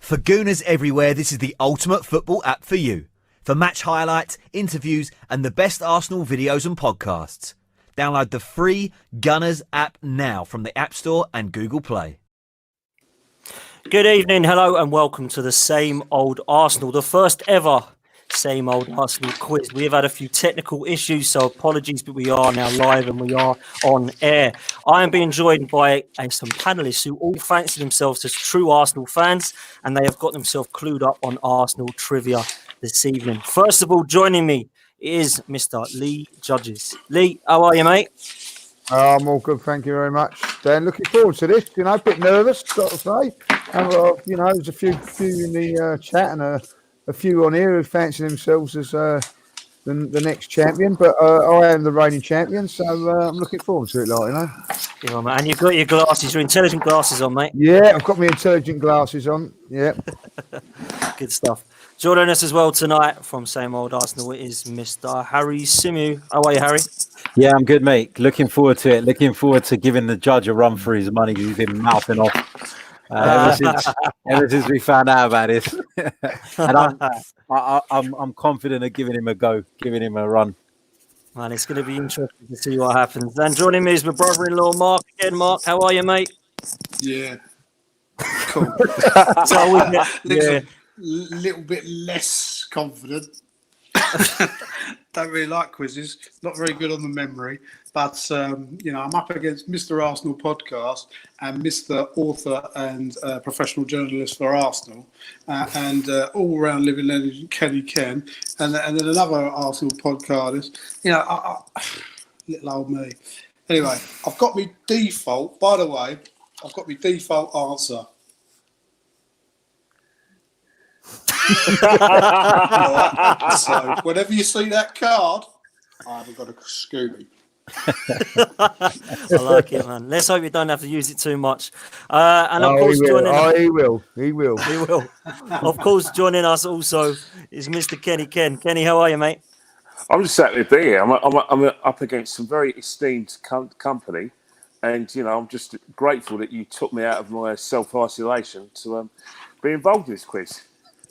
For Gooners everywhere, this is the ultimate football app for you. For match highlights, interviews, and the best Arsenal videos and podcasts. Download the free Gunners app now from the App Store and Google Play. Good evening, hello, and welcome to the Same Old Arsenal, the first ever Same Old Arsenal quiz. We have had a few technical issues, so apologies, but we are now live and we are on air. I am being joined by some panellists who all fancy themselves as true Arsenal fans, and they have got themselves clued up on Arsenal trivia this evening. First of all, joining me is Mr. Lee Judges. Lee, how are you, mate? I'm all good, thank you very much. Dan, looking forward to this. A bit nervous, got to say. And, there's a few in the chat and a few on here who fancy themselves as the next champion. But I am the reigning champion, so I'm looking forward to it, Yeah, man. And you've got your glasses, your intelligent glasses on, mate. Yeah, I've got my intelligent glasses on. Yeah. Good stuff. Joining us as well tonight from Same Old Arsenal is Mr. Harry Simu. How are you, Harry? Yeah, I'm good, mate. Looking forward to it. Looking forward to giving the judge a run for his money. He's been mouthing off ever since we found out about this. And I'm confident of giving him a go, giving him a run. Man, it's going to be interesting to see what happens. And joining me is my brother-in-law, Mark. Again, Mark, how are you, mate? Yeah. Cool. Little bit less confident. Don't really like quizzes. Not very good on the memory. But, I'm up against Mr. Arsenal podcast and Mr. Author and professional journalist for Arsenal and all-round living legend Kenny Ken and then another Arsenal podcast. Little old me. Anyway, I've got my default, by the way, answer. Right, so whenever you see that card, I haven't got a Scooby. I like it, man. Let's hope you don't have to use it too much. And of course, he will. Of course, joining us also is Mr. Kenny Ken. Kenny, how are you, mate? I'm just happy to be here. I'm up against some very esteemed company, and I'm just grateful that you took me out of my self-isolation to be involved in this quiz.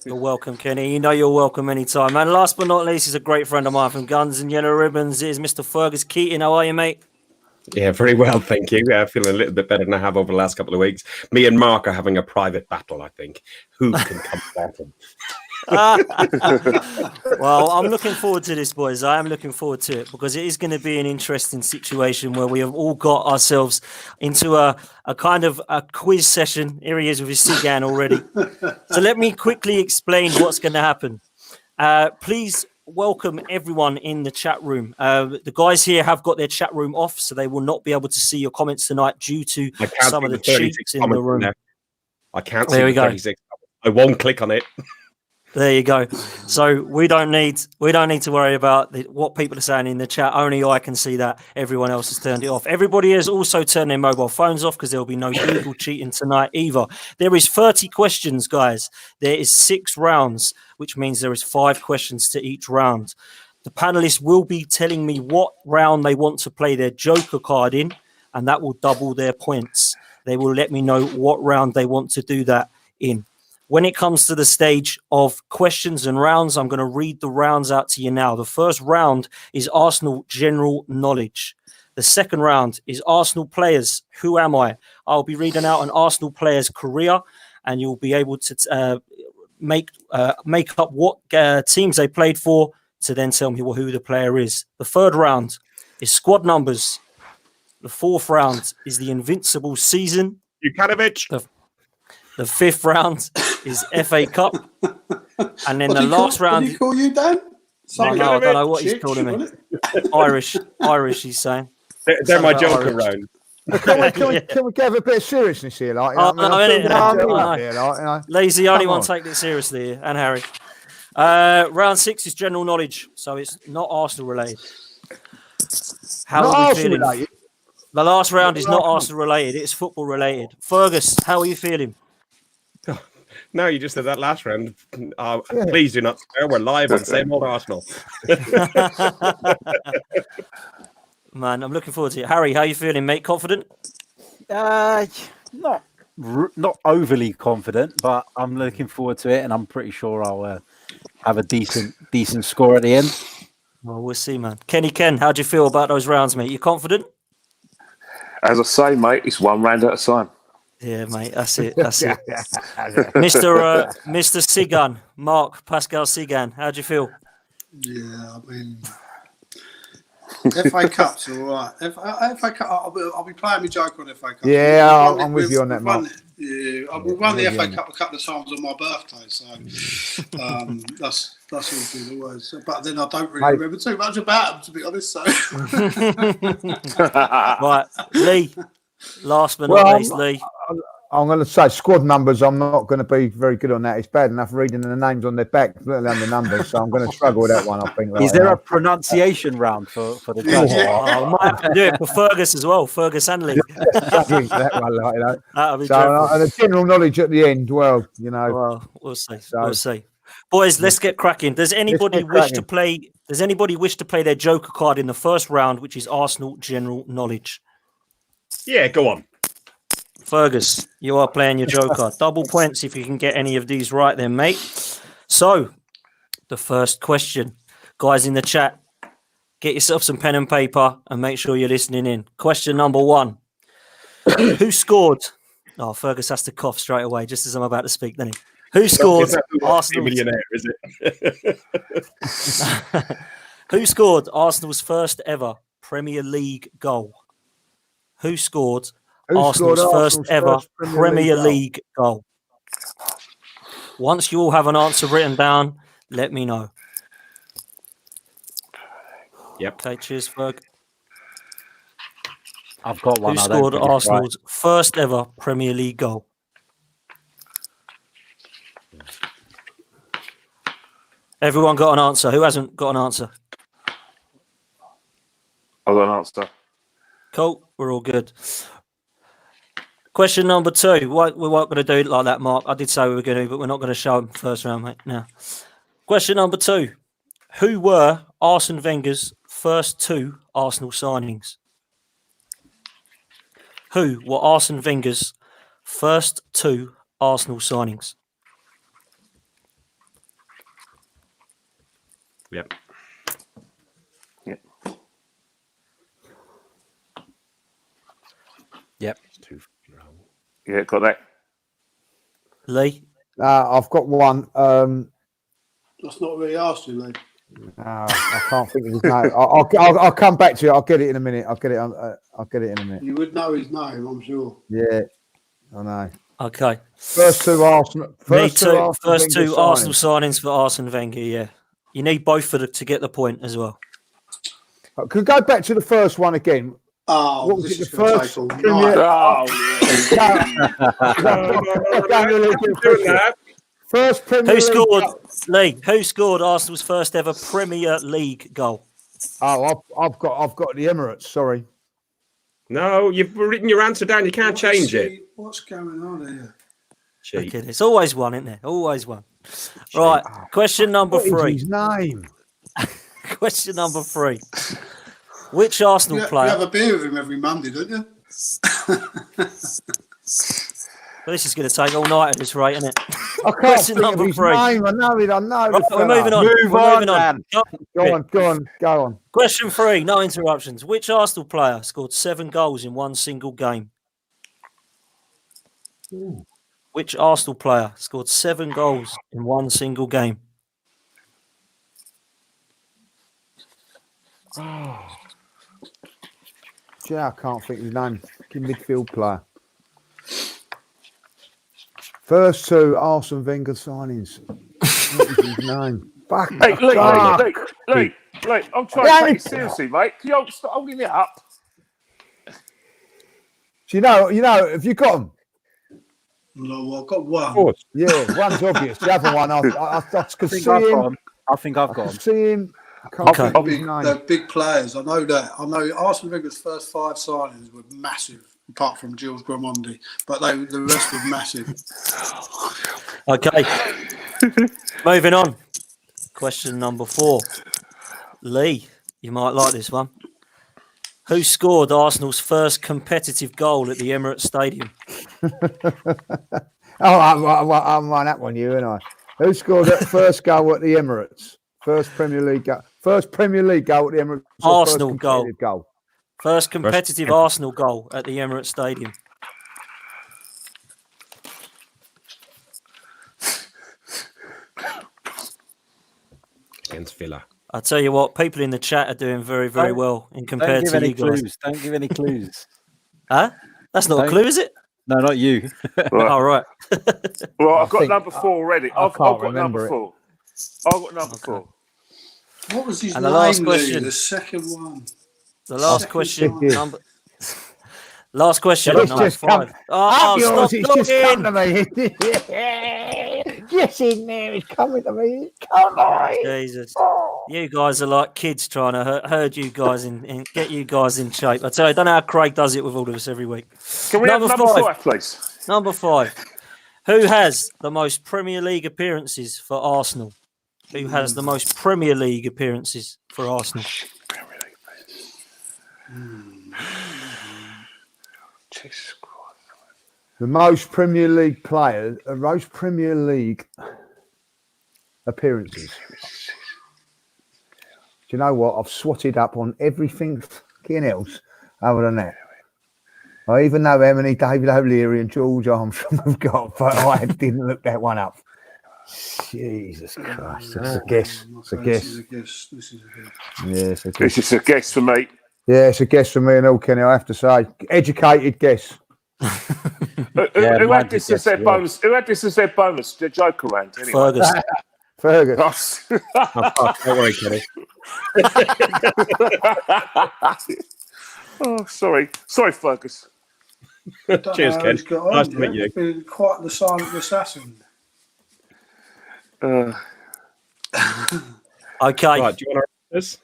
You're welcome, Kenny. You know you're welcome anytime. And last but not least, is a great friend of mine from Guns and Yellow Ribbons. It is Mr. Fergus Keating. How are you, mate? Yeah, very well, thank you. Feeling a little bit better than I have over the last couple of weeks. Me and Mark are having a private battle, I think. Who can come better? Well, I'm looking forward to this, boys. I am looking forward to it because it is going to be an interesting situation where we have all got ourselves into a kind of a quiz session. Here he is with his cigan already. So let me quickly explain what's going to happen. Please welcome everyone in the chat room. The guys here have got their chat room off, so they will not be able to see your comments tonight due to some of the cheats in the room. I can't see the 36. I won't click on it. There you go. So we don't need to worry about what people are saying in the chat. Only I can see that. Everyone else has turned it off. Everybody has also turned their mobile phones off because there will be no Google cheating tonight either. There is 30 questions, guys. There is 6 rounds, which means there is 5 questions to each round. The panelists will be telling me what round they want to play their Joker card in, and that will double their points. They will let me know what round they want to do that in. When it comes to the stage of questions and rounds, I'm going to read the rounds out to you now. The first round is Arsenal general knowledge. The second round is Arsenal players. Who am I? I'll be reading out an Arsenal player's career, and you'll be able to make up what teams they played for to then tell me who the player is. The third round is squad numbers. The fourth round is the Invincibles season. Jukanovic. The fifth round is FA Cup. And then the last round... What do you call you, Dan? I don't know what he's calling me. Irish, he's saying. They're my Joker round. Can we have a bit of seriousness here? Lazy, only one taking it seriously here, and Harry. Round 6 is general knowledge, so it's not Arsenal related. How are we feeling? The last round is not Arsenal related, it's football related. Fergus, how are you feeling? No, you just said that last round. Please do not swear. We're live on Same Old Arsenal. Man, I'm looking forward to it. Harry, how are you feeling, mate? Confident? Not not overly confident, but I'm looking forward to it, and I'm pretty sure I'll have a decent score at the end. Well, we'll see, man. Ken, how do you feel about those rounds, mate? You confident? As I say, mate, it's one round at a time. Yeah, mate. That's it. Mr. Sigan, Mark Pascal Sigan, how do you feel? Yeah, I mean, FA Cup's all right. FA Cup, I'll be playing my joke on FA Cup. Yeah, I'm with you on that, Mark. We've won the FA Cup a couple of times on my birthday, so that's all good always. But then I don't really remember too much about them, to be honest. So, right, Lee. Last but not least, Lee. I'm going to say squad numbers. I'm not going to be very good on that. It's bad enough reading the names on their back, let alone the numbers. So I'm going to struggle with that one. I think. Is there a pronunciation round for the judge? I might have to do it for Fergus as well. Fergus and Lee. that one, like, That'll be and the general knowledge at the end. Well, Well, we'll see. We'll see. Boys, let's get cracking. Does anybody wish to play their Joker card in the first round, which is Arsenal general knowledge? Yeah, go on. Fergus, you are playing your Joker. Double points if you can get any of these right then, mate. So, the first question. Guys in the chat, get yourself some pen and paper and make sure you're listening in. Question number 1. Who scored? Oh, Fergus has to cough straight away, just as I'm about to speak, doesn't he? Who scored Arsenal? Millionaire, is it? Who scored Arsenal's first ever Premier League goal? Who scored Arsenal's first ever Premier League goal? Once you all have an answer written down, let me know. Yep. Okay, cheers, Ferg. I've got one. Who scored Arsenal's first ever Premier League goal? Everyone got an answer. Who hasn't got an answer? I've got an answer. Cool. We're all good. Question number 2. We weren't going to do it like that, Mark. I did say we were going to, but we're not going to show them first round, mate. Now, question number 2. Who were Arsene Wenger's first 2 Arsenal signings? Who were Arsene Wenger's first 2 Arsenal signings? Yep. Yep. Yeah, got that. Lee? I've got one. that's not really asked you, Lee. I can't think of his name. I'll come back to you. I'll get it in a minute. I'll get it in a minute. You would know his name, I'm sure. Yeah, I know. Okay. First 2 Arsenal. First two Arsenal signings for Arsene Wenger, yeah. You need both to get the point as well. Could we go back to the first one again? Oh, what was this it? is The going to first. take all night. First Premier Who scored, League. Lee? Who scored Arsenal's first ever Premier League goal? Oh, I've got the Emirates. Sorry. No, you've written your answer down. You can't change it. What's going on here? Okay, it's always one, isn't there? Always one. Right. Question number 3. What is his name? Question number 3. Which Arsenal player? You have a beer with him every Monday, don't you? Well, this is going to take all night at this rate, isn't it? I can't Question think number of his 3. name. I know it. Right, we're moving on. Move We're on, moving on. man. Go on. Question 3. No interruptions. Which Arsenal player scored 7 goals in one single game? Ooh. Which Arsenal player scored 7 goals in one single game? Yeah, I can't think of his name. Midfield player. First 2 Arsene Wenger signings. What is his name? Fuck. Hey, Lee, I'm trying to take it seriously, mate. Can you stop holding it up? Do you know, have you got them? No, I've got one. Of course. Yeah, one's obvious. The other one, I could see him. I think I've got him. See him. I can't think of his Big, name. they're big players. I know that. I know Arsene Wenger's first 5 signings were massive, apart from Gilles Gramondi, but the rest were massive. Okay. Moving on. Question number 4. Lee, you might like this one. Who scored Arsenal's first competitive goal at the Emirates Stadium? I'm on that one, you and I. Who scored that first goal at the Emirates? First Premier League goal. First Premier League goal at the Emirates. Arsenal first competitive goal. First competitive Arsenal goal at the Emirates Stadium. Against Villa. I tell you what, people in the chat are doing very, very well in compared to you guys. Don't give any clues. Huh? That's not a clue, is it? No, not you. All right. Well, I've got number 4 already. I've got remember number 4. I've got number 4. What was his And name, the last Lee? question. The second one. The last question. Last question. It's Number just 5. Up Stop yours, it's just come talking. to me. Yes, in there, it's coming to me. Come on. Jesus. You guys are like kids trying to herd you guys in get you guys in shape. I tell you, I don't know how Craig does it with all of us every week. Can we have number 5, please? Number 5. Who has the most Premier League appearances for Arsenal? Who has the most Premier League appearances for Arsenal? The most Premier League players, most Premier League appearances. Do you know what? I've swatted up on everything fucking else other than that. I even know how many David O'Leary and George Armstrong have got, but I didn't look that one up. Jesus Christ. It's a guess. It's a guess. This is a guess. Yeah, it's a guess. This is a guess for me. Yeah, it's a guess for me and all, Kenny, I have to say. Educated guess. Who had this as their bonus? Who had this as their bonus? The joke around. Anyway. Fergus. Fergus. Don't worry, Kenny. Oh, sorry, Fergus. Cheers, Ken. Nice to meet you. Been quite the silent assassin. Okay. Right, do you want to this?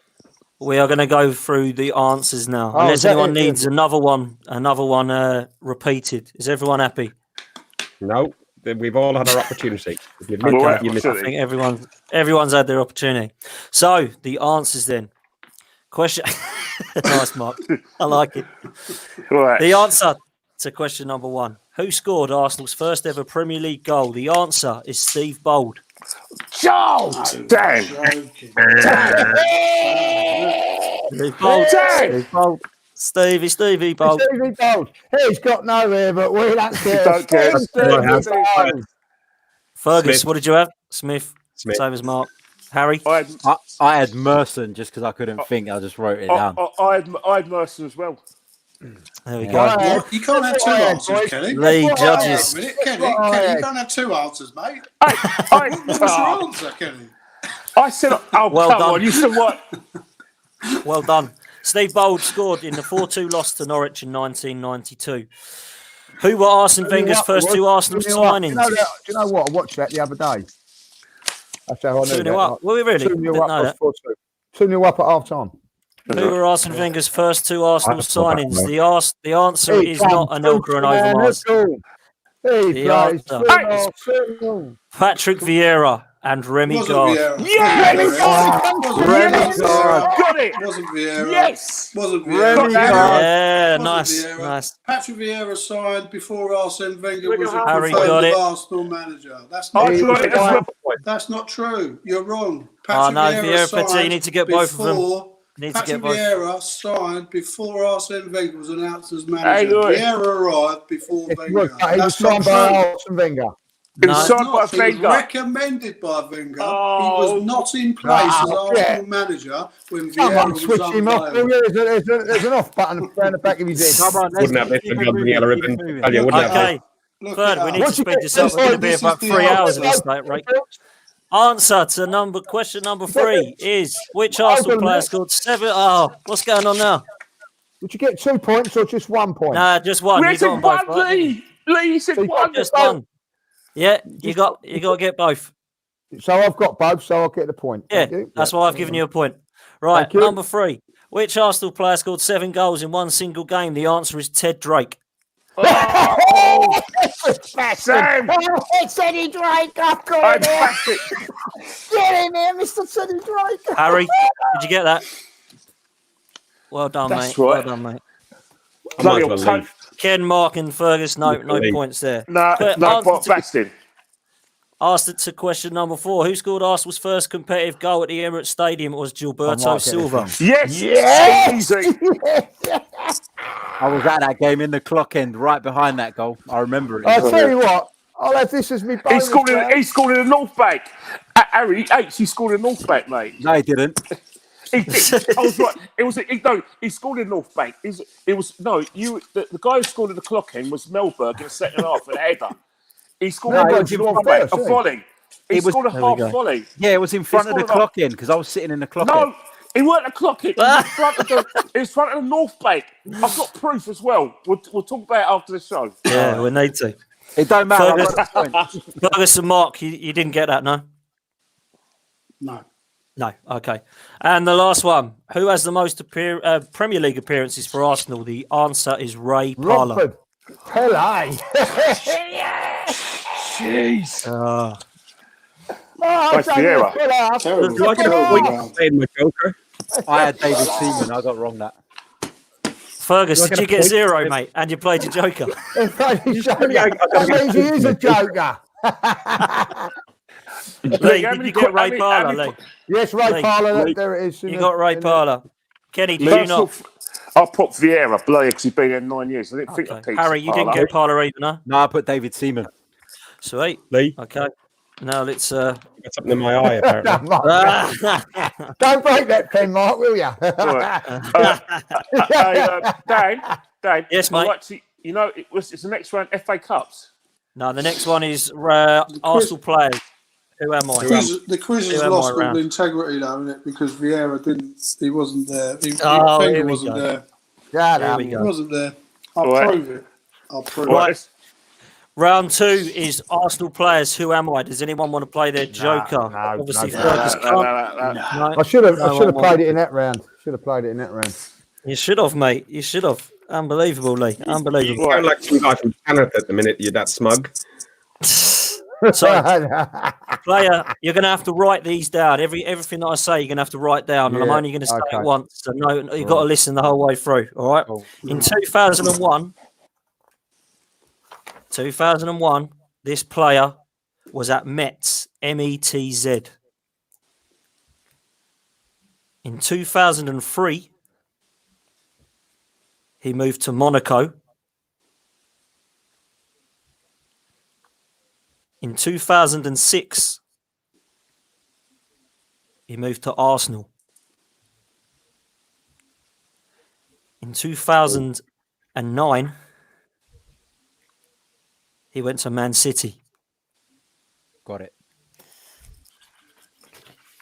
We are going to go through the answers now. Oh, Unless is that anyone it? needs another one repeated. Is everyone happy? No, we've all had our opportunity. If you Well, missed it, you missed I it. think everyone's had their opportunity. So the answers then. Question. Nice, Mark. I like it. Right. The answer to question number 1. Who scored Arsenal's first ever Premier League goal? The answer is Steve Bold. Joe! Damn! Steve Bold. Steve Bold. Stevie Bold. Stevie Bold. He's got nowhere, but we don't care. Don't care. Fergus, Smith. what did you have? Smith. Same as Mark. Harry. I I had Merson just because I couldn't think. I just wrote it down. had Merson as well. There we Yeah. go. What? You can't have two answers, Kenny. Lee Wait judges. a minute, Kenny, you can't have two answers, mate. What's your I answer, Kenny? said, oh, Well come done. on. You said what? Well done. Steve Bold scored in the 4-2 loss to Norwich in 1992. Who were Arsene Wenger's first 2 Arsenal signings? Do you know what? I watched that the other day. That's how I knew 2-0 up. Well, we really 2-0 didn't know up, that. 2-0 up at half time. Who were Arsene Wenger's first 2 Arsenal signings? The answer is not Anelka and Overmars. The answer. Patrick Vieira and Remy Wasn't Gard. Vieira. Yes! Wasn't Vieira. Got it! Wasn't Vieira. Yes! Wasn't Vieira. Yeah, Wasn't nice, Vieira. nice. Patrick Vieira signed before Arsene Wenger was a Harry got confirmed it. Arsenal manager. That's I not got it as well. That's not true. You're wrong. Oh, no, Patrick Vieira, signed Petit, you need to get both of them. before- You need to get Patrick both. Vieira signed before Arsene Wenger was announced as Hey, manager. look. Vieira arrived before He Wenger. was That's signed not by true. Arsene Wenger. It was No. signed by He was Wenger. recommended by Wenger. Oh. He was not in place as Arsenal yeah. manager when Vieira Someone was switch him off. unavailable. There's an off button around the back of his head. Wouldn't have this been done yellow ribbon. Tell you, wouldn't have Okay, Look third, it we up. need to Once you speed get this up. We're going to be this is about the 3 answer. hours at this state, right? Answer to question number 3 is which Arsenal player scored 7? Oh, what's going on now? Would you get 2 points or just 1 point? Nah, just one. We You got said them both, one, right? Lee. Lee said one. Just one. Yeah, you got to get both. So I've got both, so I'll get the point. Yeah, Thank you. that's why I've given you a point. Right, Thank you. number 3. Which Arsenal player scored 7 goals in one single game? The answer is Ted Drake. Oh, Sam. It's Eddie Drake. I've got I it there. passed it. Get in there, Mr. Eddie Drake. Harry, did you get that? Well done, That's mate. right. Well done, mate. I might as Bloody well hell, leave. Ken, Mark, and Fergus, no Leave. points there. No, Bastin. Asked it to question number 4. Who scored Arsenal's first competitive goal at the Emirates Stadium? It was Gilberto Silva. Yes! Easy. I was at that game in the clock end, right behind that goal. I remember it. I'll tell you what. I'll have this as my He bonus. scored round. in the North Bank. Harry H. He scored in the North Bank, mate. No, he didn't. He did. I was right. He scored in North Bank. The guy who scored at the clock end was Melberg in the second half with a header. He scored a volley. He scored a half volley. Yeah, it was in front of the clock end because I was sitting in the clock end. No, he weren't a clock in. It was in front of the North Bank. I've got proof as well. We'll talk about it after the show. Yeah, we need to. It don't matter. I got the point. Fergus and Mark, you didn't get that, no? No. No, okay. And the last one. Who has the most Premier League appearances for Arsenal? The answer is Ray Parlour. Romford. Pele. Jeez. That's Vieira. Terrible. Do I get a point playing my Joker? I had David Seaman. I got wrong that. Fergus, Do I did get you a get point? 0, mate? And you played your Joker. That means he is a joker. Lee, did you get Ray Parlour, Lee? Yes, Ray Parlour. There it is. You got Ray Parlour. Kenny, did you not? I put Vieira, bloody, because he's been there 9 years. I didn't think of Peter Harry, you didn't Parlour. get Parlour either, no? No, I put David Seaman. Sweet. Lee, Okay. Now let's... got something in my eye, apparently. Don't break that pen, Mark, will you? Dan. Yes, mate. It's the next round FA Cups. No, the next one is Arsenal players. Who am I? The quiz has Who am lost I all round? the integrity, though, isn't it? Because Vieira he wasn't there. Oh, here Wenger we wasn't go. there. Yeah, we He go. wasn't there. I'll Right. prove it. I'll prove Right. it. Round 2 is Arsenal players. Who am I? Does anyone want to play their Joker? Obviously, Fergus can't. No. I should have one played it in that round. You should have, mate. You should have. Unbelievable, Lee. You Unbelievable. sound like some guy from Canada at the minute. You're that smug. So, player, you're going to have to write these down. Everything that I say, you're going to have to write down, and I'm Yeah, only going to say okay. it once. So no, you've got to listen the whole way through. All right. In 2001, this player was at Metz, METZ. In 2003, he moved to Monaco. In 2006, he moved to Arsenal. In 2009, he went to Man City. Got it.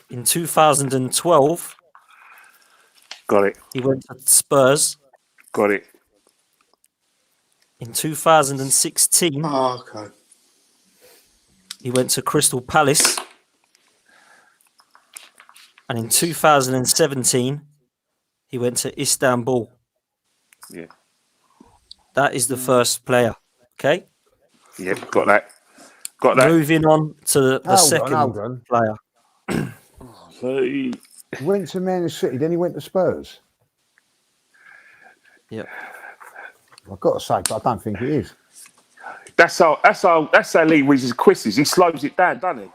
In 2012, Got it. he went to Spurs. Got it. In 2016, Oh, okay. he went to Crystal Palace. And in 2017, he went to Istanbul. Yeah. That is the first player. Okay. Yep. Got that. Got that. Moving on to the second hold on. player. So, Went to Man City, then he went to Spurs. Yep. I've got to say, but I don't think it is. that's how Lee reads his quizzes. He slows it down, doesn't he?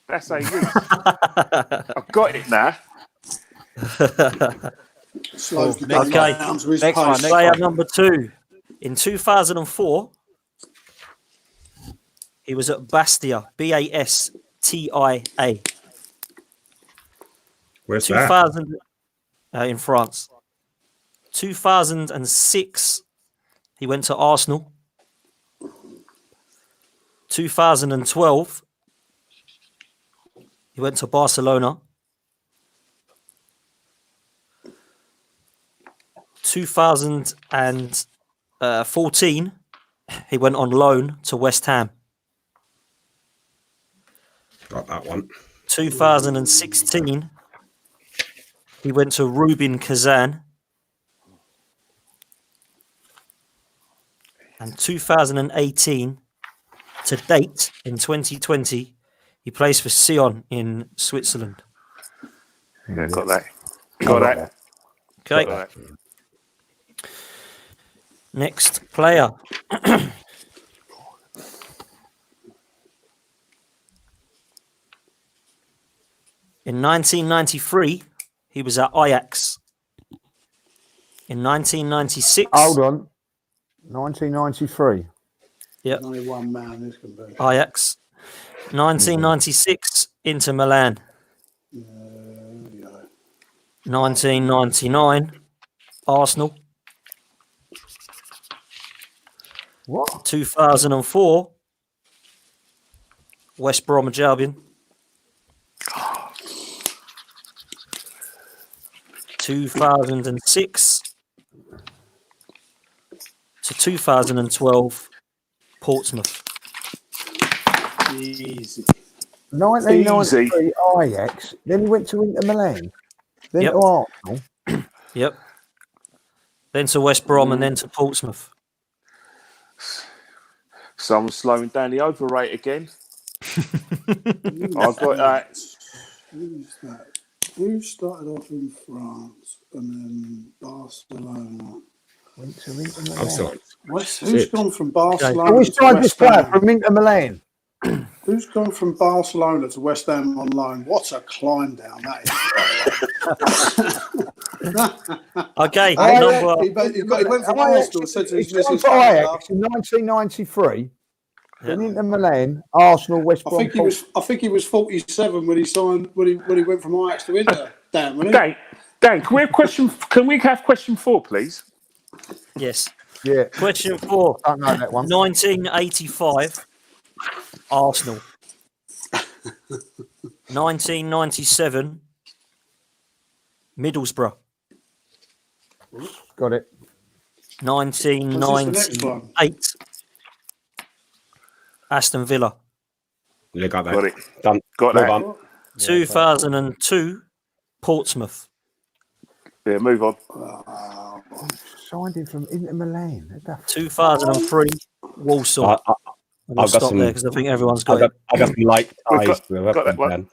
That's how he reads. I've got it now. Slows the Okay. game down to his Next one, pace. next Player number 2. In 2004, he was at Bastia, Bastia. Where's that? 2000 in France. 2006, he went to Arsenal. 2012, he went to Barcelona. 2014, he went on loan to West Ham. Got that one. 2016, he went to Rubin Kazan. And 2018, to date, in 2020, he plays for Sion in Switzerland. Yeah, got that. Got that. Okay. Got that. Next player. In 1993, he was at Ajax. In 1996, Hold on. 1993. yep, There's only one man this can be. Ajax. 1996, Inter Milan. 1999, Arsenal. What? 2004, West Bromwich Albion. 2006 to 2012, Portsmouth. Easy. 1993 Ajax. Then he went to Inter Milan. Then Yep. to Arsenal. Yep. Then to West Brom and then to Portsmouth. So I'm slowing down the overrate again. I've got that. Who's that? Who started off in France and then Barcelona? Went to Inter Milan. I'm sorry. Who's gone from Barcelona Can we to start this West player Ham? from Inter Milan? Who's gone from Barcelona to West Ham on loan? What a climb down that is. Okay, He number. went from Arsenal, said to his He's gone missus, for Ajax in 1993. Then Inter Milan, Arsenal, West Brom. I think he was 47 when he signed when he went from Ajax to Inter. Damn, wasn't he? Dan, can we have question? Can we have question 4, please? Yes. Yeah. Question 4. Don't know that one. 1985, Arsenal. 1997, Middlesbrough. Got it. 1998, Aston Villa. You got that. Got it. Done. Got Move that. on. 2002, Portsmouth. Yeah, move on. Signed him from Inter Milan. 2003, Walsall. I- I'm going I've to got stop some- there because I think everyone's I've got got, it. I've got some light ties to him. got that one. Dan.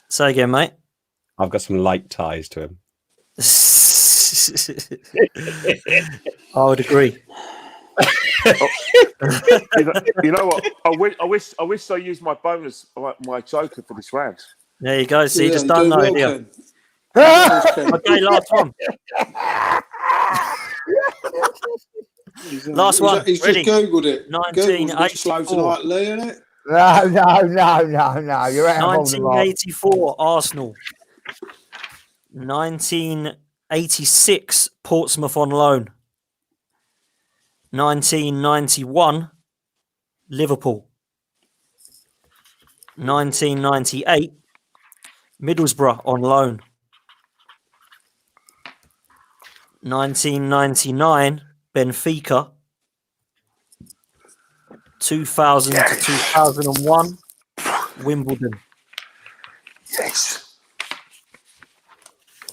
Say again, mate. I've got some light ties to him. I would agree. You know what? I wish I used my bonus, my joker for this round. There you go. See, you just you don't do know, well, do you? Ken. Okay, last one. Last one. He's Ready? just Googled it. 1984. Slow tonight, Lee, isn't it? No. You're out of the 1984, Arsenal. 1986, Portsmouth on loan. 1991, Liverpool. 1998, Middlesbrough on loan. 1999, Benfica. 2000 to 2001, Wimbledon. Yes.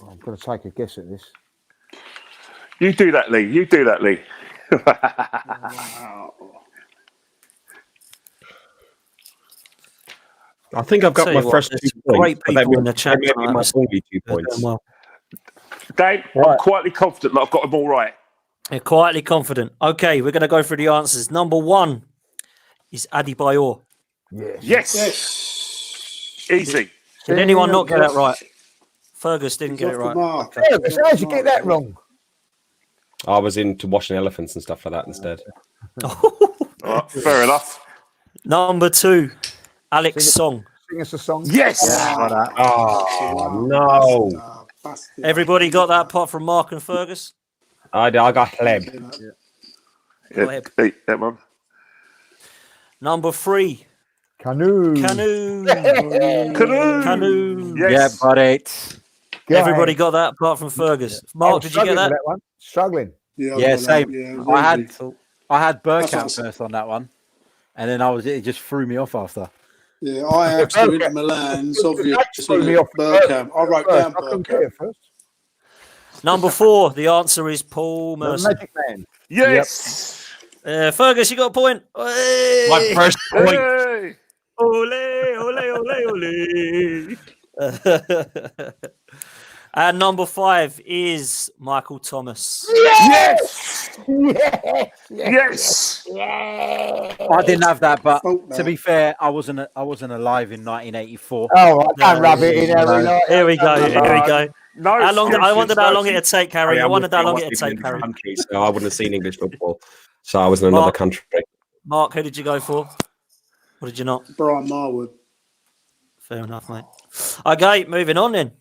I'm going to take a guess at this. You do that, Lee. You do that, Lee. I think I've got Tell my you what, first there's 2 points. great but they people in may- the chat they may be tonight. my only 2 They're points. doing well. Dave, I'm Right. quietly confident that I've got them all right. They're quietly confident. Okay, we're going to go through the answers. Number 1 is Adebayor. Yes. Yes. Easy. Did anyone not get that right? Fergus didn't get it right. Mark. Fergus, how'd you get that wrong? I was into washing elephants and stuff like that instead. All right, fair enough. Number 2, Alex Song. Sing us a song. Yes. Oh, no. Everybody got that apart from Mark and Fergus? I got Hleb. Yeah, eat that one. Number 3, Canoe. Canoe. Canoe. Canoe. Yeah, Yes. got it. Everybody got that apart from Fergus. Mark, did you get that? one. Struggling. Yeah, same. Yeah, I had really. Burkamp That's what- first on that one, and then it just threw me off after. Yeah, I actually went to Milan's obviously. threw me off Bergkamp. I wrote down I couldn't get Bergkamp. it first. Number 4, the answer is Paul The Merson. Magic Man. Yes. Fergus, you got a point. Hey! My first point. Hey. Ole, ole, ole, ole. And number 5 is Michael Thomas. Yes! Yes. Yes! I didn't have that, but Fault to that. be fair, I wasn't alive in 1984. Oh, I can't rub it in every night. Here we go. Here we go. No How long? I excuses, wondered no how long it'd excuses. take, Harry. I wondered how long it'd take, in Harry. this country, so I wouldn't have seen English football. So I was in another Mark? country. Mark, who did you go for? Or did you not? Brian Marwood. Fair enough, mate. Okay, moving on then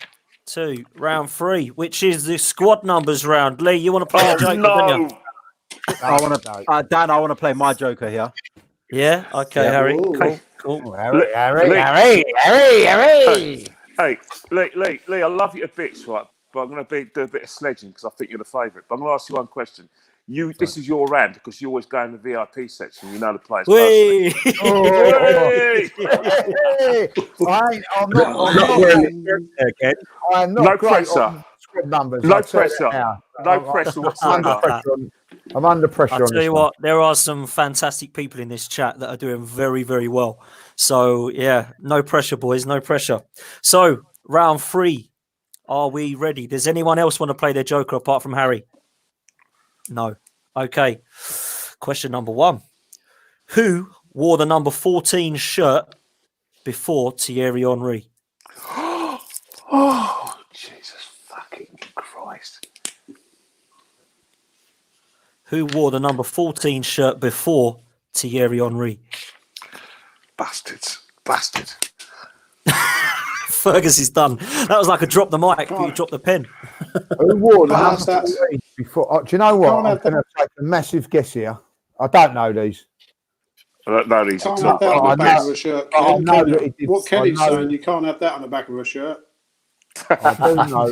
to round 3, which is the squad numbers round. Lee, you want to play a joker, don't you? I want to, Dan. I want to play my Joker here. Yeah. Okay, Yeah. Harry. Ooh. Cool. Harry. Hey, Lee, I love you to bits, right? But I'm going to do a bit of sledging because I think you're the favourite. But I'm going to ask you one question. This is your round because you always go in the VIP section. You know the players personally. Whee! Whee! I'm not wearing the shirt, Ken. I'm not No great pressure. on squad numbers. No I'll tell you pressure. that now. No pressure whatsoever. I'm under pressure I'll on tell this you one. what, there are some fantastic people in this chat that are doing very, very well. So, yeah, no pressure, boys, no pressure. So, round 3, are we ready? Does anyone else want to play their Joker apart from Harry? No. Okay. Question number 1. Who wore the number 14 shirt before Thierry Henry? Oh, Jesus fucking Christ. Who wore the number 14 shirt before Thierry Henry? Bastards. Fergus is done. That was like a drop the mic, but you dropped the pen. Who wore the Perhaps number that's- 14 before? Oh, do you know what? Can't I'm have that. going to take a massive guess here. I don't know these. I don't know these Can't at have that all. on the I back know- of a shirt, I Ken. know Can that you? it did- What Kenny's I know- saying, you can't have that on the back of a shirt. I do know.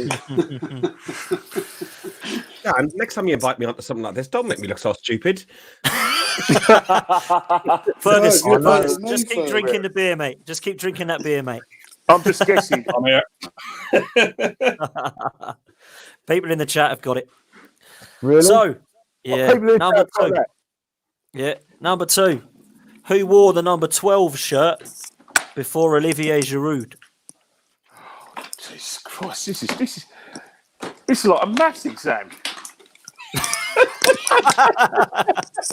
Dan, next time you invite me onto something like this, don't make me look so stupid. Fergus, you're Fergus, better than just me, keep Fergus. drinking the beer, mate. Just keep drinking that beer, mate. I'm just guessing. I'm here. People in the chat have got it. Really? So, yeah, People in number chat got 2. that. Yeah, number 2. Who wore the number 12 shirt before Olivier Giroud? Jesus Christ, this is like a maths exam.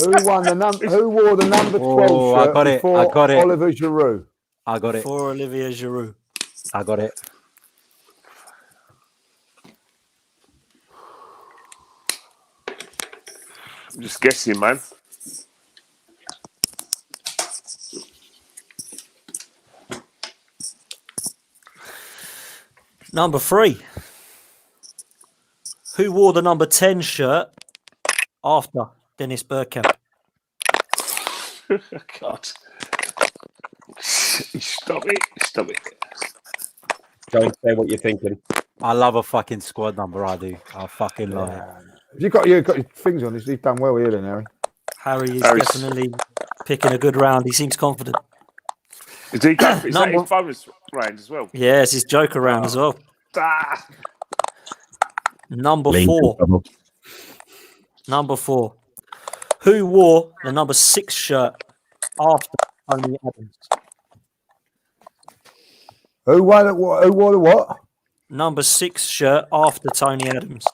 Who wore the number 12 Oh, I shirt got it. before I got it. Oliver Giroud? I got it. Before Olivier Giroud. I got it. I'm just guessing, man. Number 3. Who wore the number 10 shirt after Dennis Bergkamp? God. Stop it. Don't say what you're thinking. I love a fucking squad number. I do. I fucking love it. Have you got your things on this? You've done well here, then, Harry. Harry is Harry's- definitely picking a good round. He seems confident. Is that his Number- bonus range as well? Yeah, it's his Joker round as well. Ah, Number Lean 4. trouble. Number 4. Who wore the number 6 shirt after Tony Adams? Who wore the what? Number 6 shirt after Tony Adams.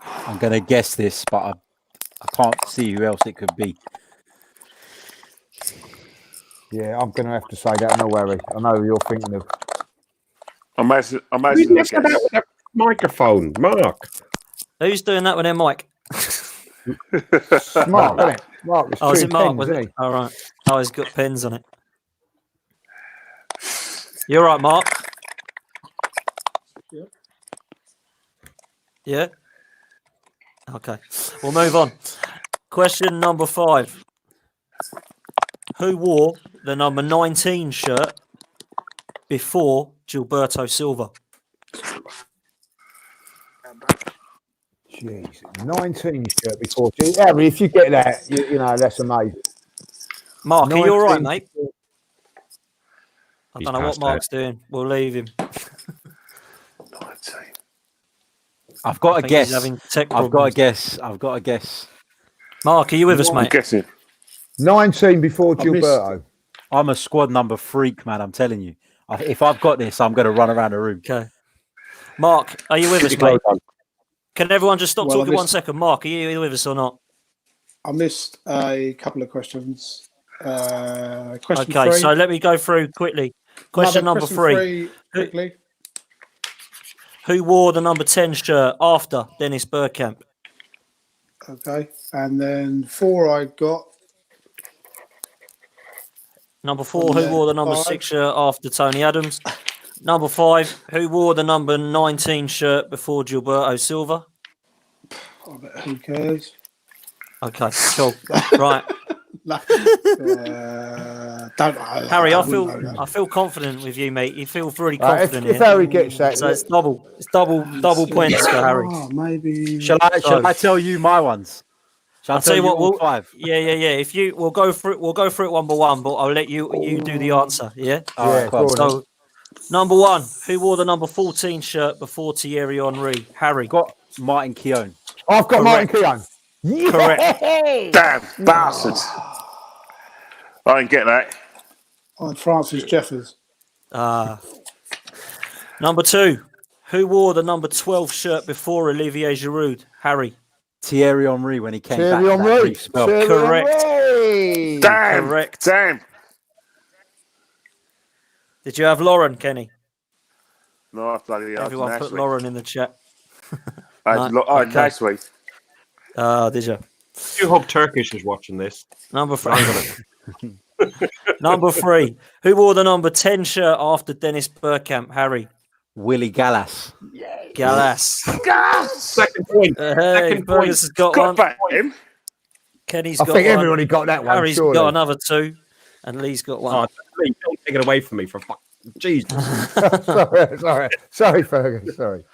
I'm gonna guess this, but I can't see who else it could be. Yeah, I'm going to have to say that. No worry. I know who you're thinking of. I'm Who's asking messing about with that microphone, Mark? Who's doing that with their mic? Mark, isn't it? Mark, it's Oh, is two it Mark? pens, Was isn't it? All right. Oh, he's got pens on it. You're right, Mark. Yeah. Okay. We'll move on. Question number 5. Who wore the number 19 shirt before Gilberto Silva? Jeez, 19 shirt before. Harry, if you get that, you know, that's amazing. Mark, are you all right, 19 mate? I He's don't know what passed Mark's doing. We'll leave him. 19. I've got I a think guess. he's having tech I've got a problems. guess. I've got a guess. Mark, are you with us, I'm mate? guessing. 19 before I missed- Gilberto. I'm a squad number freak, man. I'm telling you. If I've got this, I'm going to run around the room. Okay. Mark, are you with us, Well mate? done. Can everyone just stop Well, talking I 1 missed- second? Mark, are you with us or not? I missed a couple of questions. Question Okay, 3. so let me go through quickly. Question number question 3. quickly. Who wore the number 10 shirt after Dennis Bergkamp? Okay. And then 4 I got. Number 4, who wore the number 6 shirt after Tony Adams? Number 5, who wore the number 19 shirt before Gilberto Silva? I bet who cares? Okay, cool. Right. Don't know. Harry, I wouldn't know that. feel confident with you, mate. You feel really If confident here. Harry gets that, So it's double points for Harry. Oh, maybe. Shall I tell you my ones? Shall I I'll tell you what. all 5? Yeah. If we'll go through it one by one, but I'll let you do the answer. Yeah. All right, go on. So, number 1, who wore the number 14 shirt before Thierry Henry? Harry. Got Martin Keown. I've got Martin Keown. Correct. Damn bastards! I didn't get that. On Francis Jeffers. Number 2, who wore the number 12 shirt before Olivier Giroud? Harry. Thierry Henry when he came back. Thierry that Henry. brief spell. Thierry Correct. Henry. Damn! Correct. Damn! Did you have Lauren, Kenny? No, I bloody Everyone last put week. Lauren in the chat. I No, had okay. last week. Did you? You hope Turkish is watching this. Number 3. Number 3. Who wore the number 10 shirt after Dennis Bergkamp? Harry. Willie Gallas. Gallas. Second point. Hey, Second point. Fergus has got Got one. back him. Kenny's I got think one. everybody got that one. Harry's surely. got another 2. And Lee's got one. Oh, please, don't take it away from me for fuck. Jesus. sorry, Fergus. Sorry.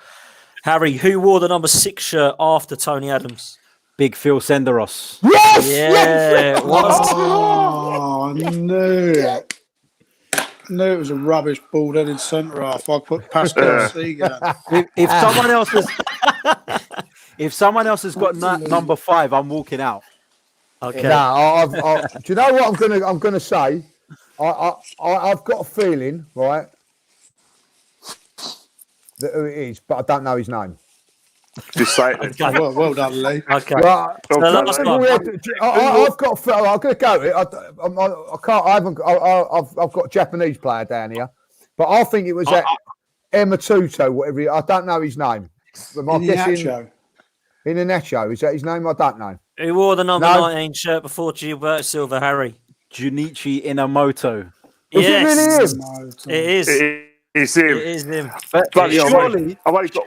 Harry, who wore the number 6 shirt after Tony Adams? Big Phil Senderos. Yes. Yeah, it was. Oh, I knew it. Knew it was a rubbish bald-headed centre half. I put Pascal Seeger. If someone else has got number 5, I'm walking out. Okay. No, do you know what I'm gonna say? I've got a feeling, right, that who it is, but I don't know his name. Just say it. Okay. Well done, Lee. Okay. Right. So Okay, last mate. one. I've got. I'm going to go. I can't. I haven't. I've got a Japanese player down here, but I think it was that Ematuto, whatever. I don't know his name. I'm guessing Inacho. Is that his name? I don't know. Who wore the number No. 19 shirt before Gilberto Silva? Harry. Junichi Inamoto. Is it Yes, really him? it is. It's him. It is him. But Bloody hell, surely, I've only got.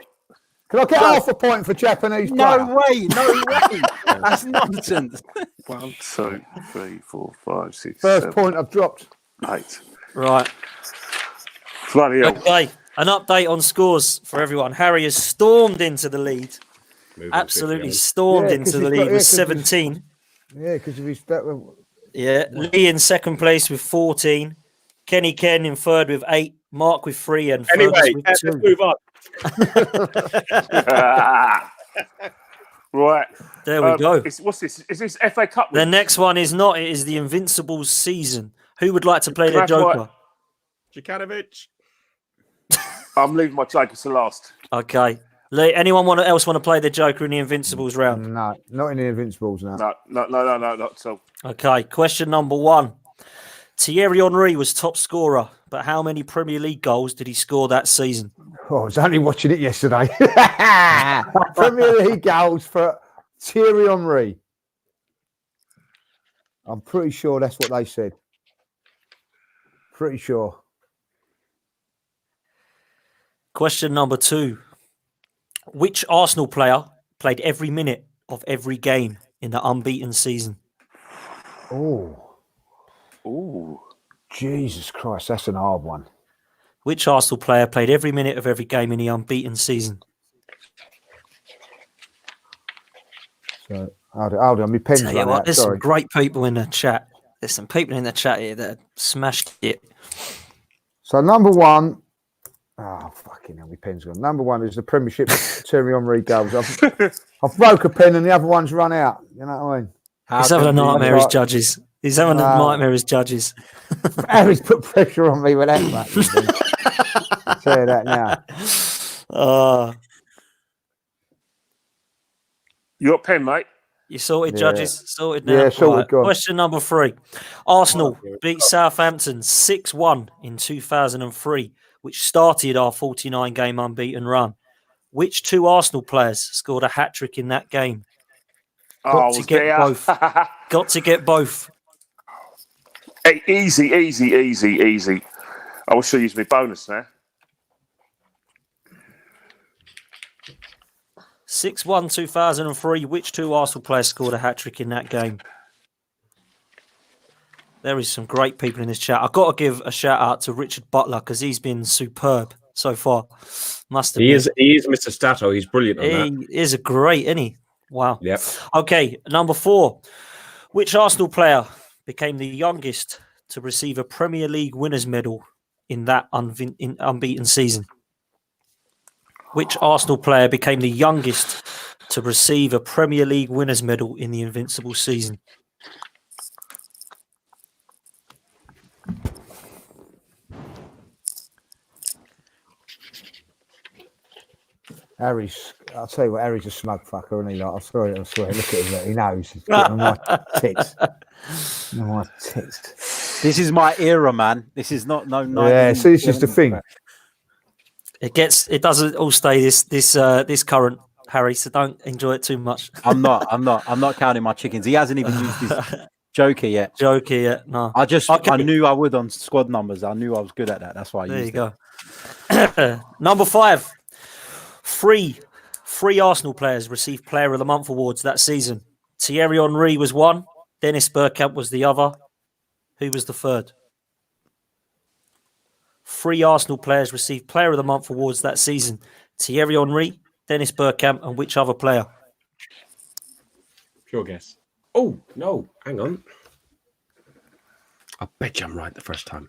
Can I get half a point for Japanese player? no way. That's nonsense. 1, 2, 3, 4, 5, 6, First 7, point I've dropped. 8. Right. Bloody hell. Okay. An update on scores for everyone. Harry has stormed into the lead. Moving Absolutely quickly stormed Yeah, into 'cause the he's lead got- with yeah, 'cause 17. Yeah, because of his. That, Yeah. Lee in second place with 14. Kenny Ken in third with 8. Mark with 3 and on. Fergus Anyway, with let's 2. move on. Right. There we go. What's this? Is this FA Cup? The next one is not. It is the Invincibles season. Who would like to play their That's right. Joker? Jukanovic. I'm leaving my Joker to last. Okay. Lee, anyone else want to play the Joker in the Invincibles round? no, not in the Invincibles now. No, not at all. Okay. Question number 1. Thierry Henry was top scorer, but how many Premier League goals did he score that season? Oh, I was only watching it yesterday. Premier League goals for Thierry Henry. I'm pretty sure that's what they said. Pretty sure. Question number 2. Which Arsenal player played every minute of every game in the unbeaten season? Oh, Ooh. Jesus Christ, that's an hard one. Which Arsenal player played every minute of every game in the unbeaten season? So, hold on, my pen's Tell you run what, out. there's some Sorry. great people in the chat. There's some people in the chat here that smashed it. So number 1. Oh, fucking hell, my pen's gone. Number 1 is the Premiership Thierry Henry goals. I've broke a pen and the other one's run out. You know what I mean? He's having a nightmare, his judges. He's having a Wow. nightmare as judges. Harry's put pressure on me with that fucking thing. I'll tell you that now. You got a pen, mate? You sorted, Yeah. judges? Sorted now? Yeah, sorted, go on. Question number 3. Arsenal beat Southampton 6-1 in 2003, which started our 49-game unbeaten run. Which 2 Arsenal players scored a hat-trick in that game? Got to get both. Got to get both. Hey, easy. I will show you my bonus now. 6-1 2003. Which 2 Arsenal players scored a hat-trick in that game? There is some great people in this chat. I've got to give a shout-out to Richard Butler because he's been superb so far. Must have He is Mr. Stato. He's brilliant on that. He is a great, isn't he? Wow. Yep. Okay, number 4. Which Arsenal player became the youngest to receive a Premier League winners' medal in that unbeaten season? Which Arsenal player became the youngest to receive a Premier League winners' medal in the Invincibles season? I'll tell you what, Harry's a smug fucker, isn't he? Like, I swear, look at him, look, he knows. He's getting on my tits. My tits. This is my era, man. This is not no. Yeah, see, this is the thing. It doesn't all stay this current, Harry. So don't enjoy it too much. I'm not counting my chickens. He hasn't even used his joker yet. No. I knew I would on squad numbers. I knew I was good at that. That's why I used it. There you go. Number 5. Three Arsenal players received Player of the Month awards that season. Thierry Henry was one. Dennis Bergkamp was the other. Who was the third? 3 Arsenal players received Player of the Month awards that season. Thierry Henry, Dennis Bergkamp, and which other player? Sure guess. Oh, no. Hang on. I bet you I'm right the first time.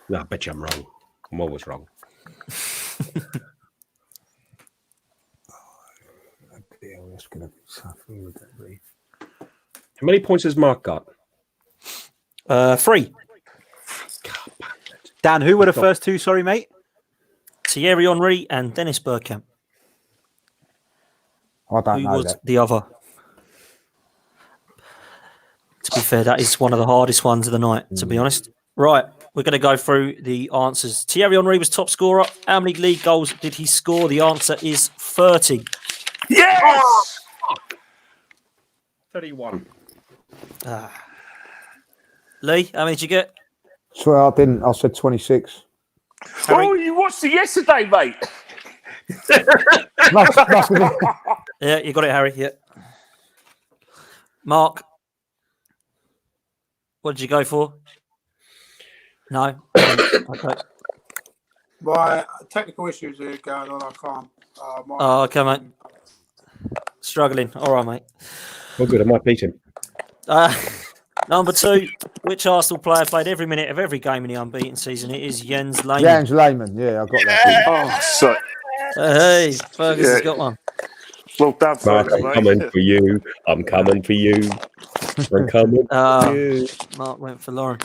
No, I bet you I'm wrong. I'm always wrong. How many points has Mark got? 3. Dan, who were the first 2? Sorry, mate. Thierry Henry and Dennis Bergkamp. I don't Who know was that. the other? To be fair, that is one of the hardest ones of the night, to be honest. Right, we're going to go through the answers. Thierry Henry was top scorer. How many league goals did he score? The answer is 30. Yes! 31. Lee, how many did you get? Swear I didn't. I said 26. Oh, you watched it yesterday, mate. Must have been. Yeah, you got it, Harry. Yeah. Mark, what did you go for? No. Okay. My technical issues are going on. I can't. Oh, okay, mate. Struggling. All right, mate. Oh, good. I might beat him. Number 2, which Arsenal player played every minute of every game in the unbeaten season? It is Jens Lehmann. Jens Lehmann. Yeah, I got that. Oh, so Hey, Fergus has got one. well done, Mark, Fergus, I'm mate. coming for you. I'm coming for you. I'm coming for you. Mark went for Lauren.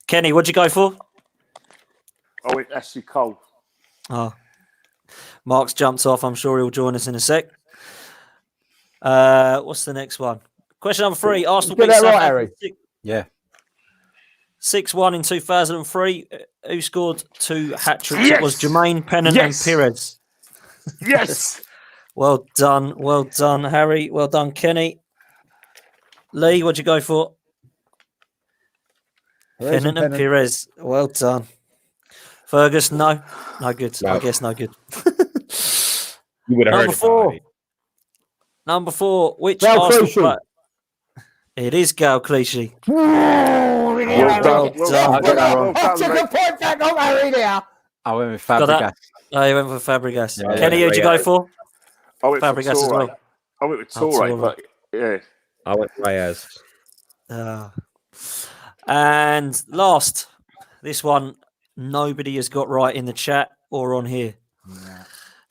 Kenny, what'd you go for? I went Ashley Cole. Oh, Mark's jumped off. I'm sure he'll join us in a sec. What's the next one? Question number 3. Arsenal Get beat that right, Southampton Harry. Yeah. 6-1 in 2003. Who scored 2 hat-tricks? Yes! It was Jermaine Pennant Yes! and Pires. Yes! Well done, Harry. Well done, Kenny. Lee, what'd you go for? Pennant and Pires. Well done. Fergus, no good. No. I guess no good. You would have heard Number it. 4. Number 4. Which Gal Arsenal Clichy. player? It is Gal Clichy. Well Well done. Well done. I got that wrong. Well I done, took a mate. point back on Harry there. I went with Got that? Fabregas. Oh, you went for Fabregas. Yeah, Kenny, yeah, who'd you yeah. go for? I went for Fabregas as Torre. well. I went with Oh, Torre, Torre. but yeah. I went Reyes. And last, this one nobody has got right in the chat or on here.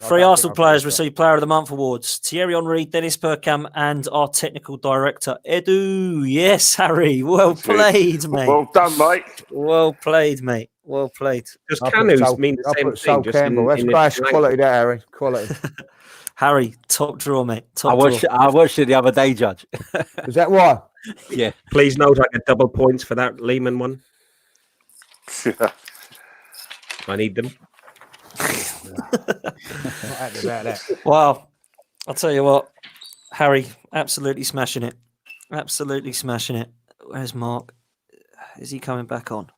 Three don't Arsenal think I've players got that. receive Player of the Month awards. Thierry Henry, Dennis Bergkamp, and our technical director, Edu. Yes, Harry. Well played, mate. Well done, mate. Well played, mate. Well played. Does I put Canu's Sol- mean the I same put Sol thing? Just Campbell. That's in class its quality, that Harry. Quality. Harry, top draw, mate. I Top watched. draw. I watched it the other day, Judge. Is that why? Yeah. Please note I get double points for that Lehman one. I need them. Not happy about that. Wow. I'll tell you what, Harry, absolutely smashing it. Absolutely smashing it. Where's Mark? Is he coming back on?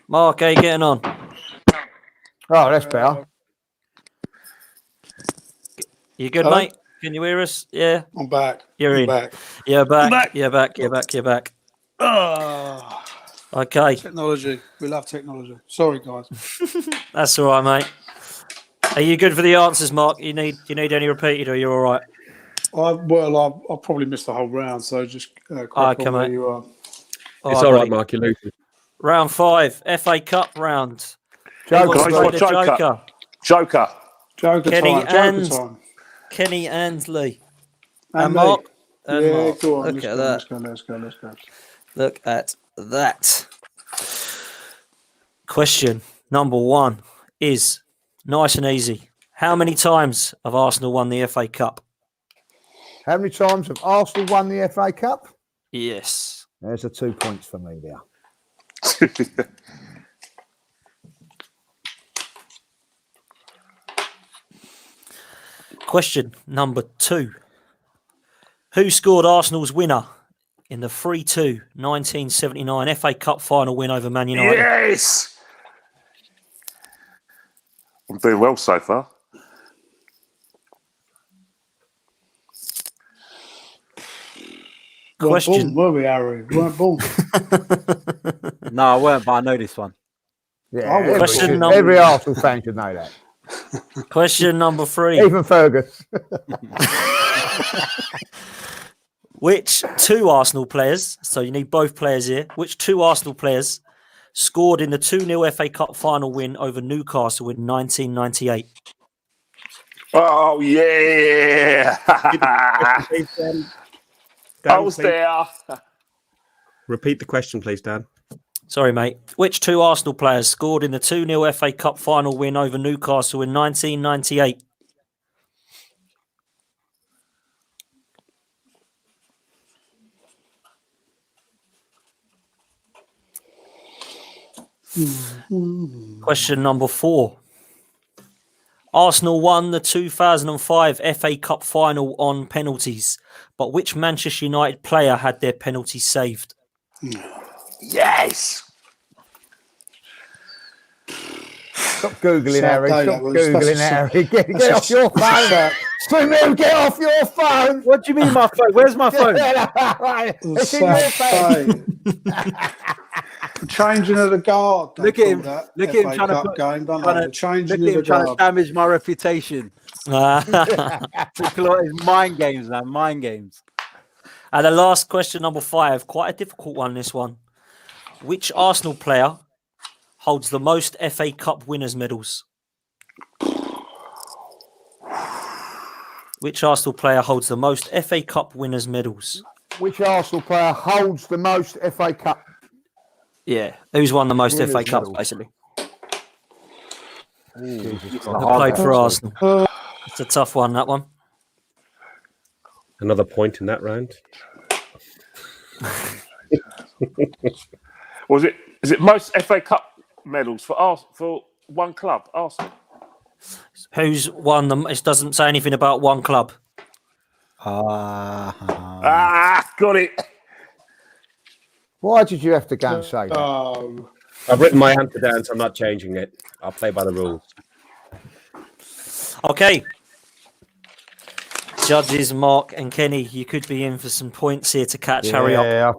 Mark, how you getting on? Oh, that's better. You good, Hello? mate? Can you hear us? Yeah. I'm back. You're I'm in. back. You're back. back. You're back. You're back. You're back. Ah, Okay. technology. We love technology. Sorry, guys. That's all right, mate. Are you good for the answers, Mark? You need any repeated, or you're all right? I probably missed the whole round, so just crack Okay, on where mate. you are. It's all right, buddy. Mark. You're losing. Round 5, FA Cup round. Joker, Who wants to Guys, play what the Joker? Joker? Joker. Joker Kenny time. Joker and- time. Kenny and Lee. And And me. Mark. And Yeah, Mark. go on. Look Let's at go, that. let's go. Let's go. Let's go. Look at that. Question number 1 is nice and easy. How many times have Arsenal won the FA Cup? How many times have Arsenal won the FA Cup? Yes. There's the 2 points for me there. Question number 2. Who scored Arsenal's winner in the 3-2 1979 FA Cup final win over Man United? Yes. I'm doing well so far. Question. Were we, Harry? We weren't born. No, I weren't, but I know this one. Yeah, Oh, question every number- Arsenal fan should know that. Question number 3. Even Fergus. Which 2 Arsenal players, so you need both players here, which 2 Arsenal players scored in the 2-0 FA Cup final win over Newcastle in 1998? Oh yeah. I was please. there. Repeat the question, please, Dan. Sorry, mate. Which 2 Arsenal players scored in the 2-0 FA Cup final win over Newcastle in 1998? Question number 4. Arsenal won the 2005 FA Cup final on penalties, but which Manchester United player had their penalties saved? Yes. Stop Googling, Sad Harry. day, Stop that was. Googling, That's a- Harry. Get off your phone. Swim, get off your phone. What do you mean, my phone? Where's my phone? It's in your face. Changing of the guard. they Look at call him. that Look at him FA trying to Cup put- game, don't trying they? to- The changing Look at of him the trying to guard. damage my reputation. It's mind games, man. Mind games. And the last question, number 5, quite a difficult one, this one. Which Arsenal player holds the most FA Cup winners' medals? Which Arsenal player holds the most FA Cup winners' medals? Which Arsenal player holds the most FA Cup? Yeah, who's won the most Winners' FA Cups, medals. basically? Jesus It's Christ. a Who hard played one. for Arsenal? It's a tough one, that one. Another point in that round. Is it most FA Cup medals for one club, Arsenal? Who's won them? It doesn't say anything about one club. Got it. Why did you have to go and say that? Oh, I've written my answer down, so I'm not changing it. I'll play by the rules. Okay. Judges Mark and Kenny, you could be in for some points here to catch. Hurry up. Yeah,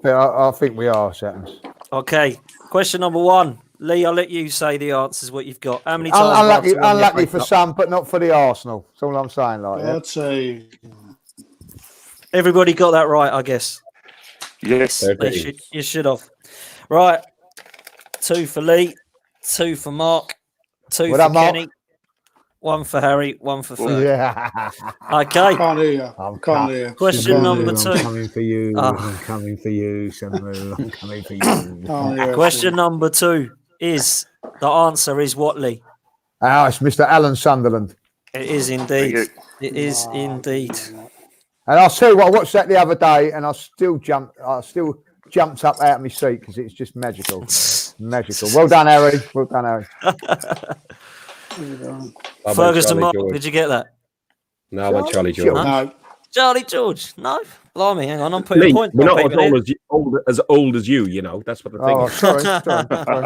I think we are, Settings. Okay. Question number 1. Lee, I'll let you say the answers, what you've got. How many times? have Unlucky, Arsenal won the unlucky FA for Cup? some, but not for the Arsenal. That's all I'm saying. Like that. I'd say Everybody got that right, I guess. Yes. You should have. Right. 2 for Lee, 2 for Mark. Two Well for done, Mark. Kenny. One for Harry. One for Ferg. Yeah. Okay. Can't hear you. I'm Can't hear you. Question Can't number hear you. two. I'm coming for you. Ah. I'm coming for you, Samu. I'm coming for you. Can't hear Question number two is the answer is what, Lee? It's Mr. Alan Sunderland. It is Thank indeed. you. It is indeed. And I'll tell you what, I watched that the other day and I still jumped up out of my seat because it's just magical. Magical. Well done, Harry. Well done, Harry. Ferguson Charlie Mark, George. did you get that? No, I went Charlie George. No. Charlie George? No. Blimey, hang on. I'm putting Lee, a point we're on not people here. as old as you. You know, that's what the thing Oh, is.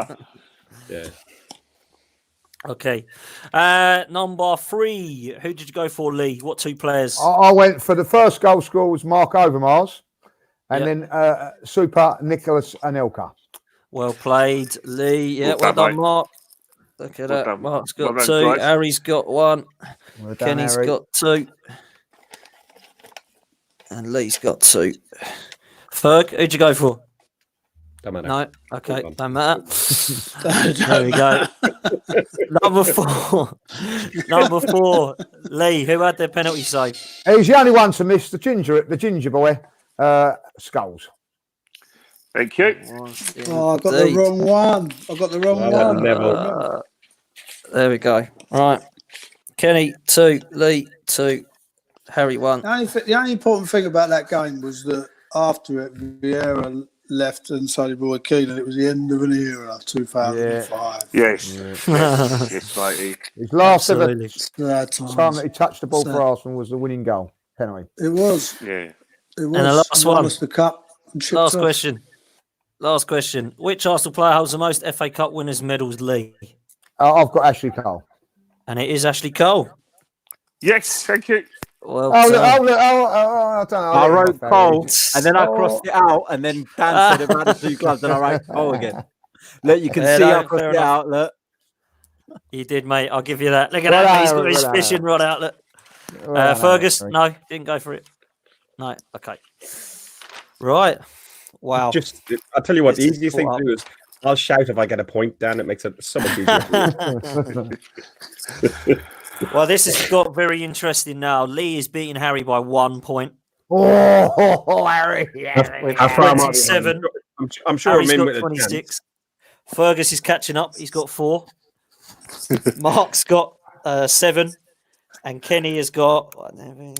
sorry. Yeah. Okay. Number three. Who did you go for, Lee? What two players? I went for the first goal scorer was Mark Overmars and Yep. then Super Nicholas Anelka. Well played, Lee. Yeah, Well well done, done, mate. Mark. Look at Well that. done. Mark's Well got done, two. guys. Harry's got one. Well done, Kenny's Harry. got two. And Lee's got two. Ferg, who'd you go for? Don't matter. No. Okay, Hold don't matter. There we go. Number four. Number four. Lee, who had their penalty save? He's the only one to miss the ginger boy, Skulls. Thank you. Oh, I got the wrong one. I got the wrong Well, one. Neville. There we go. Right. Kenny, two. Lee, two. Harry, one. The only important thing about that game was that after it, Vieira left and Sonny Boy Keane, it was the end of an era, 2005. Yes. Yes, matey. His last ever Absolutely. Sad times. time that he touched the ball Sad. for Arsenal was the winning goal penalty. It was. Yeah. It was. the last Won one. us the cup. And chipped Last us. question. Last question. Which Arsenal player holds the most FA Cup winners medals, Lee? I've got Ashley Cole. And it is Ashley Cole. Yes, thank you. Well I done. don't know. I wrote Cole, and then I crossed it out, and then Dan said about the two clubs, and I wrote Cole again. Look, you can Yeah, see no, I crossed fair it enough. out. Look, You did, mate. I'll give you that. Look at Well that. He's done, got his well fishing done. rod out. Look. Fergus, no, didn't go for it. No, okay. Right. Wow. Just, I'll tell you what, the This is easiest thing caught to do is I'll shout if I get a point, Dan. It makes it so much easier. Well, this has got very interesting now. Lee is beating Harry by 1 point. Oh, Harry. With How far am I 27. I'm sure Harry's I'm in got with a 26. chance. Fergus is catching up. He's got 4. Mark's got 7. And Kenny has got, hang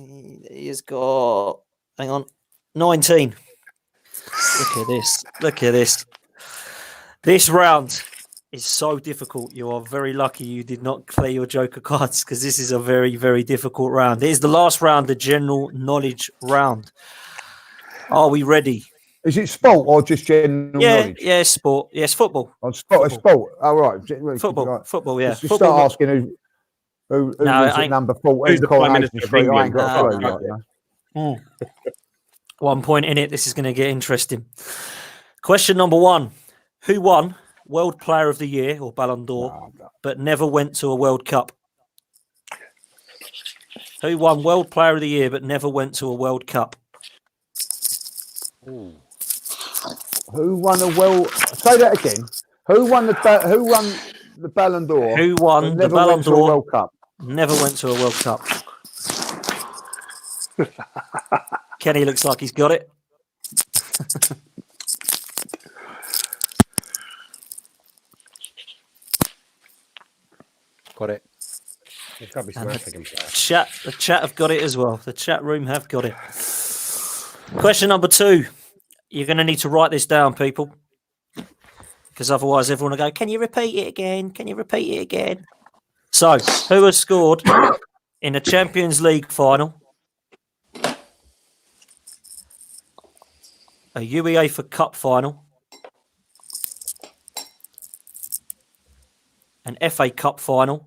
on, 19. Look at this. Look at this. This round is so difficult. You are very lucky you did not play your Joker cards because this is a very, very difficult round. It is the last round, the general knowledge round. Are we ready? Is it sport or just general knowledge? Yeah, sport. Yes, football. Oh, sport. It's sport. Oh, right. Football, yeah. Just Football. start asking who No, was I- at number 14. Who's the Prime Coronation Minister of Street. I ain't England? got a clue. No, like, you know. 1 point in it. This is going to get interesting. Question number 1. Who won World Player of the Year or Ballon d'Or, but never went to a World Cup? Who won World Player of the Year, but never went to a World Cup? Who won the world? Say that again. Who won the Ballon d'Or? Who but won the never Ballon went to a d'Or, World Cup? never went to a World Cup? Kenny looks like he's got it. got it. There's got to be some African player. The chat have got it as well. The chat room have got it. Question number 2. You're going to need to write this down, people, because otherwise everyone will go, can you repeat it again? Can you repeat it again? So, who has scored in a Champions League final, a UEFA Cup final, an FA Cup final,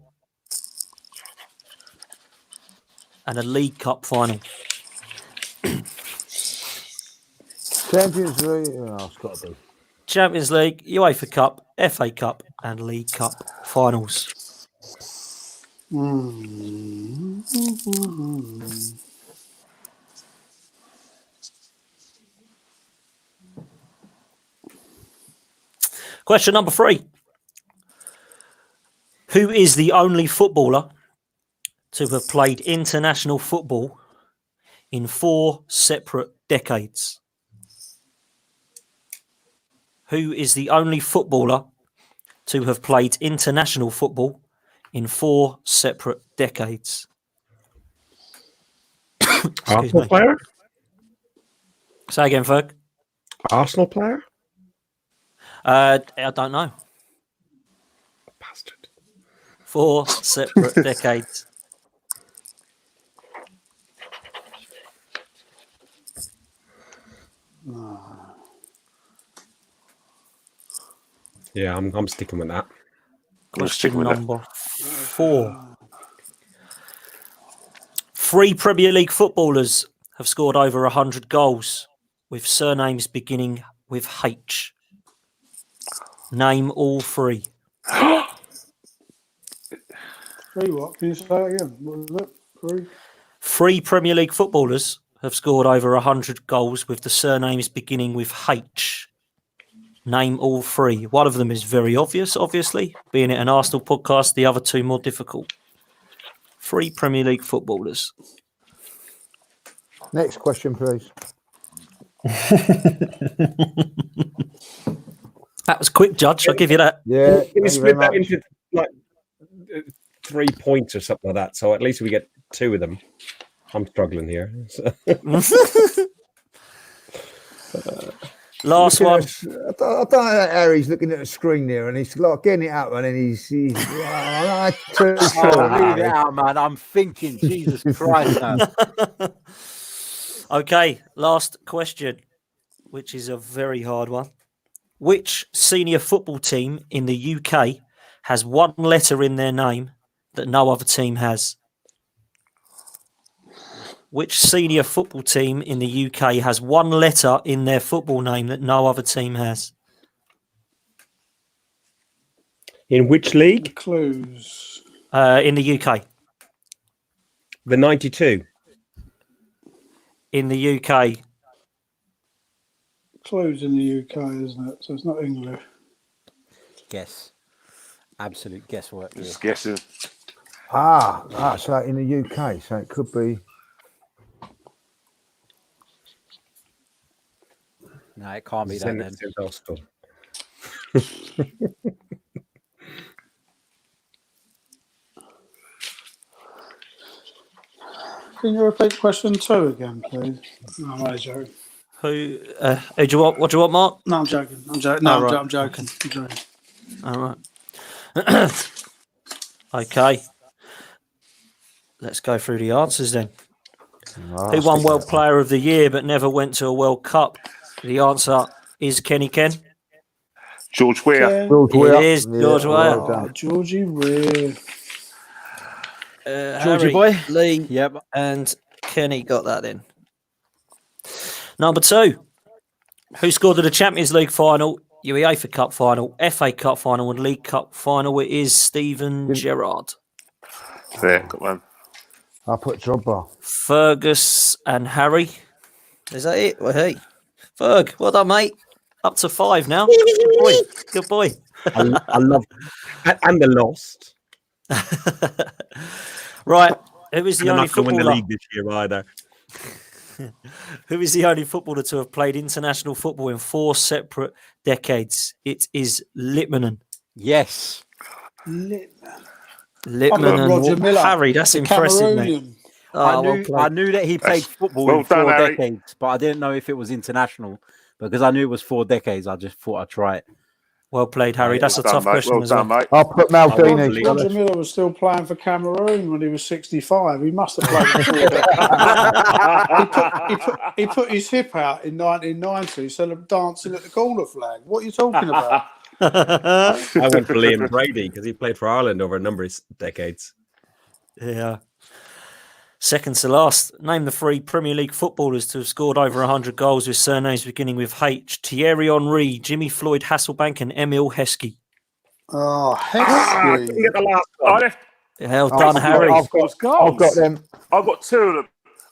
and a League Cup final? Champions League. Oh, it's got to be. Champions League, UEFA Cup, FA Cup, and League Cup finals. Question number 3. Who is the only footballer to have played international football in 4 separate decades? Who is the only footballer to have played international football in 4 separate decades? Excuse Arsenal me. player? Say again, Ferg. Arsenal player? I don't know. Bastard. 4 separate decades. Yeah, I'm sticking with that. Question number 4. 3 Premier League footballers have scored over 100 goals with surnames beginning with H. Name all 3. 3 what? Can you say that again? What was it? 3? 3 Premier League footballers have scored over 100 goals with the surnames beginning with H. Name all 3. One of them is very obvious, obviously, being it an Arsenal podcast. The other 2 more difficult. 3 Premier League footballers. Next question, please. That was quick, Judge. I'll give you that. Yeah. Can we thank you split very that much. into like 3 points or something like that? So at least we get 2 of them. I'm struggling here. So. Last one. I don't know. Harry's looking at the screen there, and he's like getting it out, and then he's Oh, leave it out, man. I'm thinking, Jesus Christ, man. Okay, last question, which is a very hard one. Which senior football team in the UK has 1 letter in their name that no other team has? Which senior football team in the UK has 1 letter in their football name that no other team has? In which league? Clues. In the UK. The 92. In the UK. Clues in the UK, isn't it? So it's not English. Guess. Absolute guesswork. Here. Just guessing. so in the UK, so it could be. No, it can't be that then. Arsenal. Can you repeat question 2 again, please? No, I'm only joking. Who do you want? What do you want, Mark? No, I'm joking. I'm joking. No, Oh, right. I'm joking. I'm joking. All right. Okay. Let's go through the answers then. Who won World Player of the Year but never went to a World Cup? The answer is Kenny Ken. George Weah. It is George Weah. Oh, Georgie Weah. Georgie boy. Lee, Yep. and Kenny got that in. Number 2. Who scored in the Champions League final, UEFA Cup final, FA Cup final, and League Cup final? It is Steven Gerrard. There, got one. I put Drogba. Fergus and Harry. Is that it? Well, hey, Ferg, well done, mate. Up to 5 now. Good boy. Good boy. I love and the Lost. Right. Who is the They're only not going to win the footballer? league this year either. Who is the only footballer to have played international football in 4 separate decades? It is Littmanen. Yes. Littmanen. Roger Miller. Harry, that's The impressive, mate. Cameroonian. Oh, I knew that he played football well in 4 done, Harry. decades, but I didn't know if it was international. Because I knew it was 4 decades, I just thought I'd try it. well played, Harry. That's a Well tough done, mate. question Well as well. done, mate. I'll put Maldini. Roger Miller was still playing for Cameroon when he was 65. He must have played before that. he put his hip out in 1990, so of dancing at the corner flag. What are you talking about? I went for Liam Brady because he played for Ireland over a number of decades. Yeah. Second to last, name the 3 Premier League footballers to have scored over 100 goals with surnames beginning with H. Thierry Henry, Jimmy Floyd Hasselbank, and Emil Heskey. Oh, I Heskey. didn't get the last I one. left. Well done, Harry. I've got them. I've got 2 of them.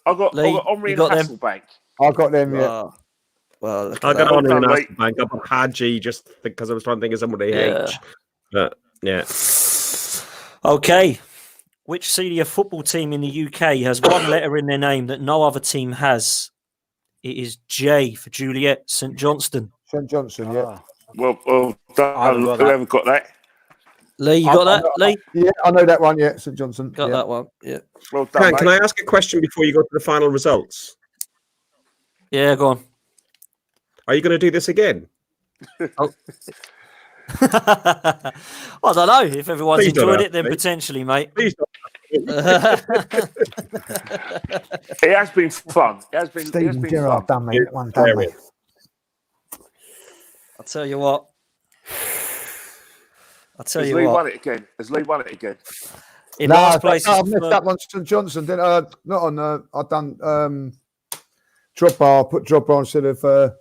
I've got Lee, Omri you and got them? Hasselbank. I've got them. Yeah. Well, look I at got that. on in Well done, the bank. I put Hadji just because I was trying to think of somebody Yeah. H. But yeah. Okay. Which senior football team in the UK has one letter in their name that no other team has? It is J for Juliet, St Johnston. St Johnson, yeah. Ah. Well, I haven't got that. whoever got that. Lee, you got that? Lee? Yeah, I know that one, yeah. St Johnson. Got that one. Yeah. Well done, Can I ask a question before you go to the final results? Yeah, go on. Are you going to do this again? I don't know. If everyone's Please don't enjoyed have it, then to. potentially, mate. Please don't. It has been fun. It has been Stephen fun. Gerrard done me. That one done me. I'll tell you what. Has Lee won it again? Has Lee won it again? In No, last place, I missed that one. St Johnson, didn't I? Not on. I've done Drogba. I put Drogba instead of.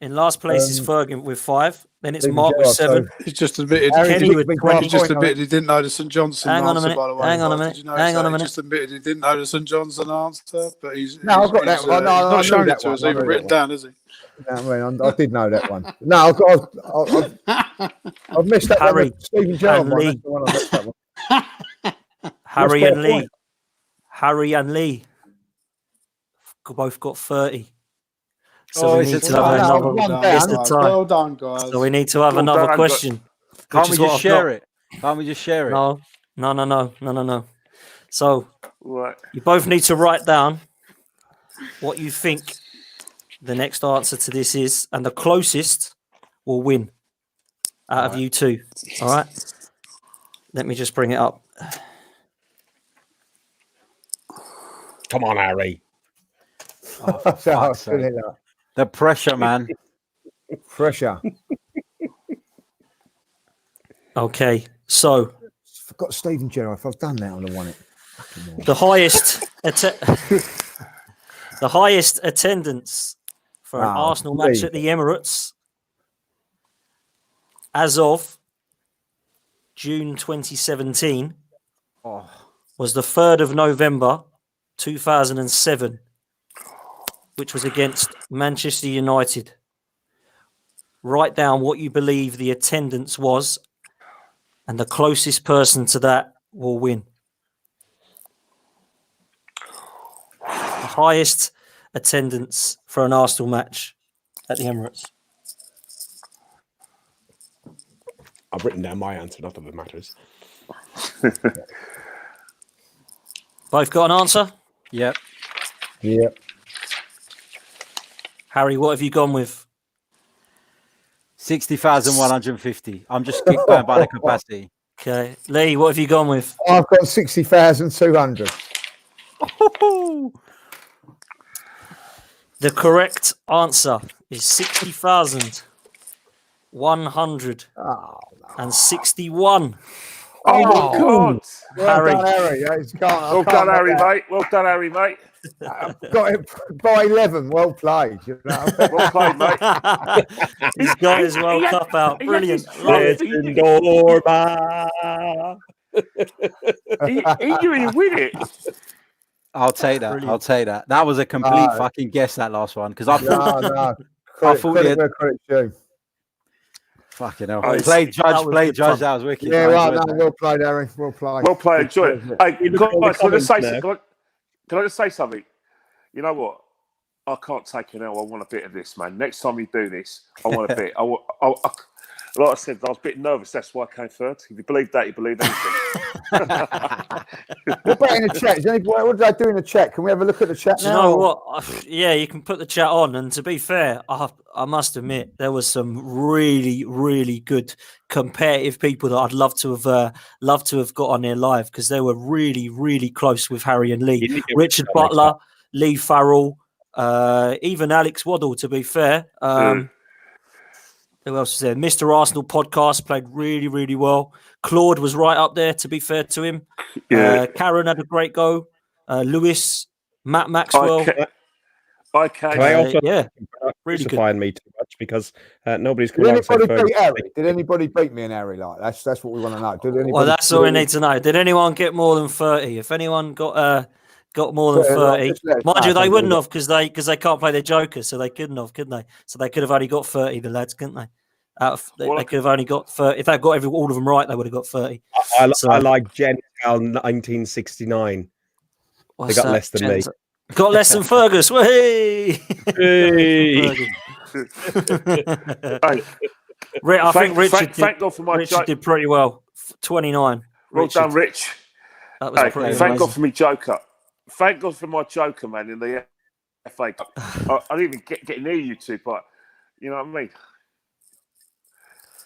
in last place is Fergan with 5. Then it's Stephen Mark with Gerrard, 7. He's just admitted. Kenny with He 20. just admitted he didn't know the St Johnson Hang on a answer. minute, By the way, hang on a Did minute, you notice hang on that? a minute. He just admitted he didn't know the St Johnson answer, but he's No, I've got that one. No, he's I not knew shown that it to one. us, I even knew written that down, has he? I did know that one. No, I've missed that Harry one. Stephen Gerrard and one. Lee. That's the one I missed that one. Harry What's and their Lee. point? Harry and Lee both got 30. So Oh, we it's need a to tie. have No, another. one Well down. It's the guys. time. Well done, guys. So we need to have Well another done, question. Can't which we is what just I've share got. it? Can't we just share it? No. So Right. you both need to write down what you think the next answer to this is, and the closest will win out of you two. All right. Let me just bring it up. Come on, Harry. Oh, for fuck's sake. The pressure, man. Pressure. Okay. So Forgot Stephen Gerrard. If I've done that, I'd have won it. the highest attendance for an Arsenal match at the Emirates as of June 2017 was the 3rd of November 2007, which was against Manchester United. Write down what you believe the attendance was, and the closest person to that will win. The highest attendance for an Arsenal match at the Emirates. I've written down my answer, not that it matters. Both got an answer? Yep. Yep. Harry, what have you gone with? 60,150. I'm just going by the capacity. Okay. Lee, what have you gone with? I've got 60,200. The correct answer is 60,161. Oh, my God. Harry. Well done, Harry. Yeah, it's can't, I Well can't done, make Harry, that. mate. Well done, Harry, mate. Got it by 11. Well played. You know? Well played, mate. He's got his World Cup out. Brilliant. Love it. He knew he'd win it. I'll take that. I'll take that. That was a complete fucking guess, that last one. Because I thought, No. thought Credit where credit's due. fucking hell. Oh, Play judge, was play good judge. fun. That was wicked. Yeah, I right. enjoyed No, that. well played, Harry. Well played. Well played, enjoy it. Hey, look at all the guys, can I just say comments now. can I just say something? You know what? I can't take an L. I want a bit of this, man. Next time you do this, I want a bit. Like I said, I was a bit nervous. That's why I came third. If you believe that, you believe anything. What about in the chat? What did I do in the chat? Can we have a look at the chat Do you now? know what? Yeah, you can put the chat on. And to be fair, I must admit there was some really, really good competitive people that I'd love to have got on there live, because they were really, really close with Harry and Lee. You need to get Richard Alex Butler, up. Lee Farrell, even Alex Waddle. To be fair, who else was there? Mr. Arsenal podcast played really, really well. Claude was right up there, to be fair to him. Yeah. Karen had a great go. Lewis, Matt Maxwell. Okay. Can I also yeah, really good. crucifying me too much because nobody's Did come out and said anybody beat Ferguson. Harry? Did anybody beat me and Harry? Like that's what we want to know. Did anybody? Well, that's all we need to know. Did anyone get more than 30? If anyone got more than 30, mind you, they wouldn't have, because they can't play their Joker, so they couldn't have, couldn't they? So they could have only got 30, the lads, couldn't they? They could have only got 30. If they'd got all of them right, they would have got 30. I like Jen Cal 1969. They got less than me. Got less than Fergus. Hey! Hey. I think Richard did pretty well. 29. Well done, Rich. That was pretty thank God for me joker. Thank God for my joker, man, in the FA Cup. I didn't even get near you two, but you know what I mean?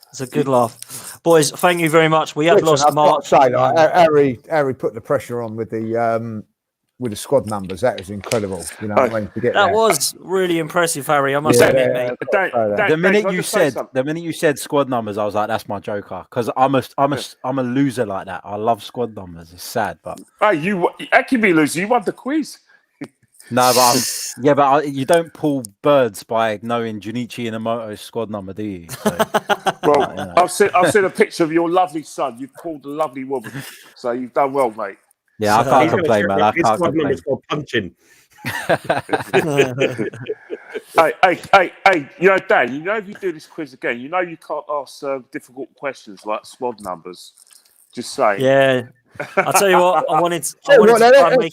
It's a good laugh. Boys, thank you very much. We have lost Mark. Harry put the pressure on with the squad numbers. That was incredible. You know what I mean? That was really impressive, Harry. I must admit, mate. The minute you said squad numbers, I was like, "That's my joker," because I'm a loser like that. I love squad numbers. It's sad, but how can be a loser? You won the quiz. No, but you don't pull birds by knowing Junichi Inamoto's squad number, do you? So, well, I've seen a picture of your lovely son. You've pulled a lovely woman, so you've done well, mate. Yeah, I can't complain, man. I can't complain. It's called punching. Hey, you know, Dan, you know if you do this quiz again, you know you can't ask difficult questions like squad numbers. Just saying. Yeah. I'll tell you what, I wanted to try and make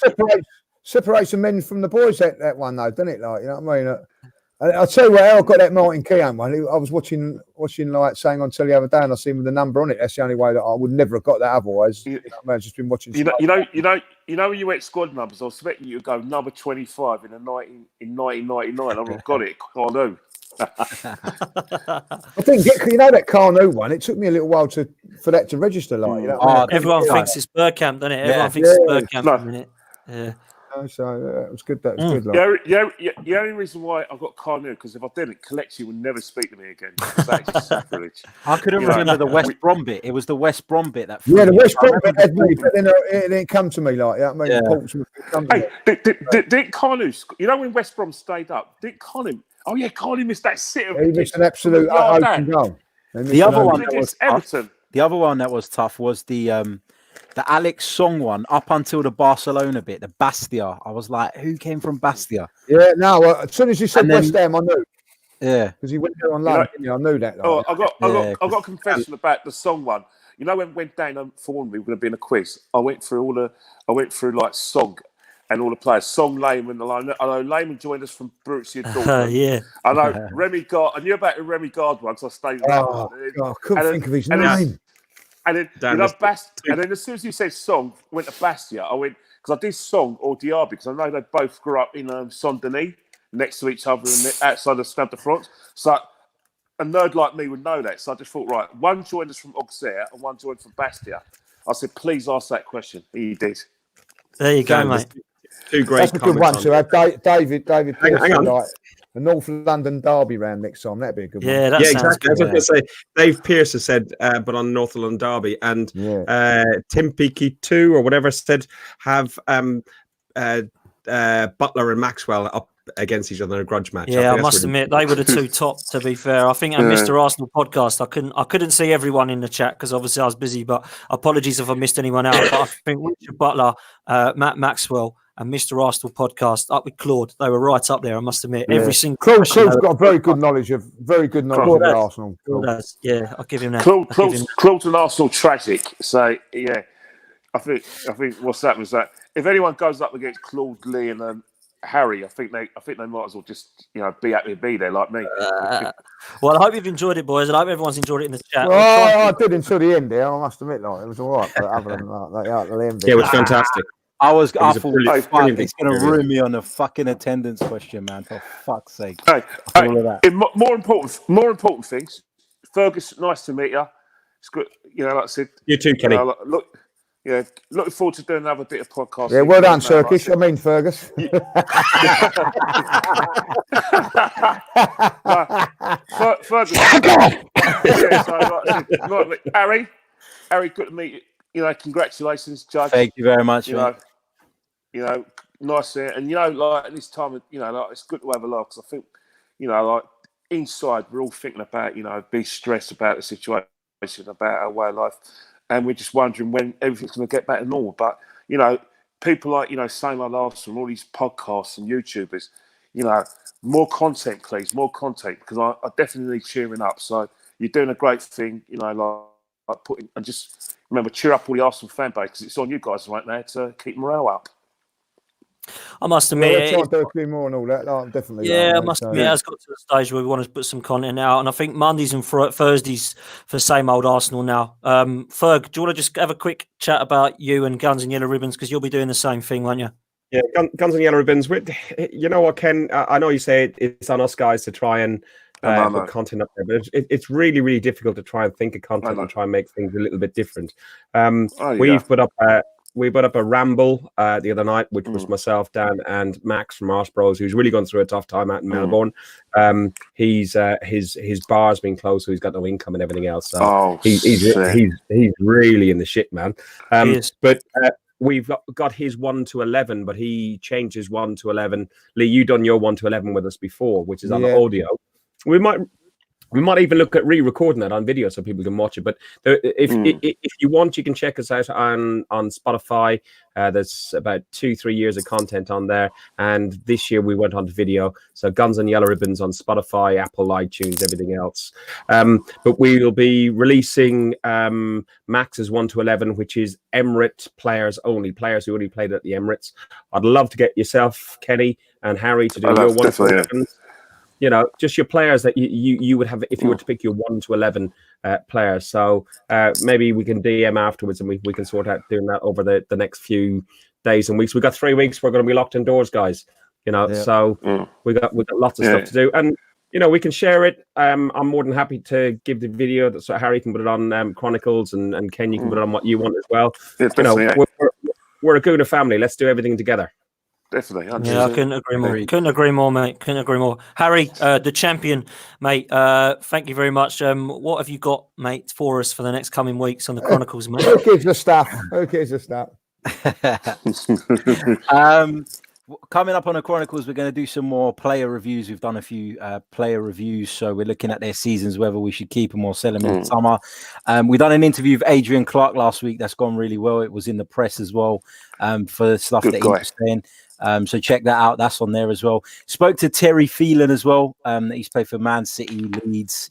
separates the men from the boys, that one, though, doesn't it? Like, you know what I mean? I'll tell you what, I got that Martin Keown one. I was watching like saying on telly the other day, and I seen with the number on it. That's the only way that I would never have got that otherwise. I've just been watching. You know, when you went squad numbers, I was expecting you to go number 25 in 1999. I would have got it. Carnu. I think that Carnu one. It took me a little while for that to register. Like, you know, everyone thinks it's Bergkamp, doesn't it? Everyone thinks it's Bergkamp at the minute. Yeah. So that was good. That was good. Like. The only reason why I got Carnu because if I didn't, Kelechi would never speak to me again. That is sacrilege. I couldn't remember the West Brom bit. It was the West Brom bit that. Yeah, the West Brom bit had me, but then it didn't come to me like that. Didn't Carnu? You know when West Brom stayed up? Didn't Carnu? Oh yeah, Carnu missed that sitter. He missed an absolute open goal. The other one that was Everton. The other one that was tough was the Alex Song one up until the Barcelona bit, the Bastia. I was like, who came from Bastia? Yeah, no. As soon as you said West Ham, I knew. Yeah, because he went there on loan. I knew that. Like. Oh, I got a confession about the Song one. You know when Dan informed me we're going to be in a quiz, I went through like Song and all the players. Song, Lehman, I know Lehman joined us from Borussia Dortmund. Yeah, I know Remy Gard. I knew about the Remy Gard one, so I stayed. I couldn't think of his name. And then, and then as soon as you said Song, went to Bastia. I went because I did Song or Diaby because I know they both grew up in Saint-Denis, next to each other outside the Stade de France. So a nerd like me would know that. So I just thought, right, one joined us from Auxerre and one joined from Bastia. I said, please ask that question. He did. There you go, mate. Two great. That's a good one. So David. Hang on. Like, a North London derby round next time. That'd be a good one. Yeah, exactly. I was going to say, Dave Pearce has said, but on North London derby, and Tim Peaky 2 or whatever said have Butler and Maxwell up against each other in a grudge match. Yeah, I must admit they were the two top. To be fair, I think at Mr. Arsenal podcast, I couldn't see everyone in the chat because obviously I was busy. But apologies if I missed anyone out. But I think Richard Butler, Matt Maxwell, and Mr. Arsenal podcast up with Claude. They were right up there, I must admit. Every single Claude's got a very good knowledge of Arsenal. Yeah, I'll give him that. Claude's an Arsenal tragic. So yeah, I think what's that was that if anyone goes up against Claude, Lee, and Harry, I think they might as well just be happy to be there like me. Well, I hope you've enjoyed it, boys, and I hope everyone's enjoyed it in the chat. Well, I did until the end there. I must admit, it was all right. But other than that, it was fantastic. I thought it's going to ruin me on the fucking attendance question, man. For fuck's sake. More important things. Fergus, nice to meet you. It's good. Like I said. You too, Kenny. Looking forward to doing another bit of podcast. Yeah, well done, Turkish. I mean, Fergus. Fergus. Harry, good to meet you. Congratulations, Judge. Thank you very much. Nice there. And like at this time, it's good to have a laugh because I think, like inside we're all thinking about, be stressed about the situation, about our way of life, and we're just wondering when everything's going to get back to normal. But people like Same Old Arsenal, all these podcasts and YouTubers, more content, please, more content because I definitely need cheering up. So you're doing a great thing. Like putting and just remember, cheer up all the Arsenal fan base because it's on you guys right now to keep morale up. I must Yeah, admit, try and do a few more and all that. Like, definitely. yeah, like, I mate, must so- admit, it has got to the stage where we want to put some content out, and I think Mondays and Thursdays for same old Arsenal now. Ferg, do you want to just have a quick chat about you and Guns and Yellow Ribbons, because you'll be doing the same thing, won't you? Yeah, Guns and Yellow Ribbons. You know what, Ken? I know you say it's on us guys to try and put content up there, but it's really, really difficult to try and think of content and try and make things a little bit different. We put up a ramble the other night, which was myself, Dan, and Max from Arse Bros, who's really gone through a tough time out in Melbourne. His bar's been closed, so he's got no income and everything else. So he's really in the shit, man. But we've got his 1 to 11, but he changed his 1 to 11. Lee, you done your 1 to 11 with us before, which is on audio. We might even look at re-recording that on video so people can watch it. But if you want, you can check us out on Spotify. There's about 2-3 years of content on there. And this year we went on to video. So Guns and Yellow Ribbons on Spotify, Apple, iTunes, everything else. But we will be releasing Max's 1 to 11, which is Emirates players only, players who only played at the Emirates. I'd love to get yourself, Kenny, and Harry to do your 1 to 11. You know, just your players that you would have if you were to pick your 1 to 11 players. So maybe we can DM afterwards and we can sort out doing that over the next few days and weeks. We've got 3 weeks. We're going to be locked indoors, guys. You know, so we got lots of stuff to do. And, you know, we can share it. I'm more than happy to give the video so Harry can put it on Chronicles and Ken, you can put it on what you want as well. Yeah, you know, we're a Guna family. Let's do everything together. Definitely. Yeah, I couldn't agree more. Couldn't agree more, mate. Couldn't agree more. Harry, the champion, mate. Thank you very much. What have you got, mate, for us for the next coming weeks on the Chronicles, mate? Who gives the stuff? Who gives the stuff? Coming up on the Chronicles, we're going to do some more player reviews. We've done a few player reviews, so we're looking at their seasons, whether we should keep them or sell them in the summer. We've done an interview with Adrian Clark last week. That's gone really well. It was in the press as well for the stuff that he was saying. So check that out. That's on there as well. Spoke to Terry Phelan as well. He's played for Man City, Leeds,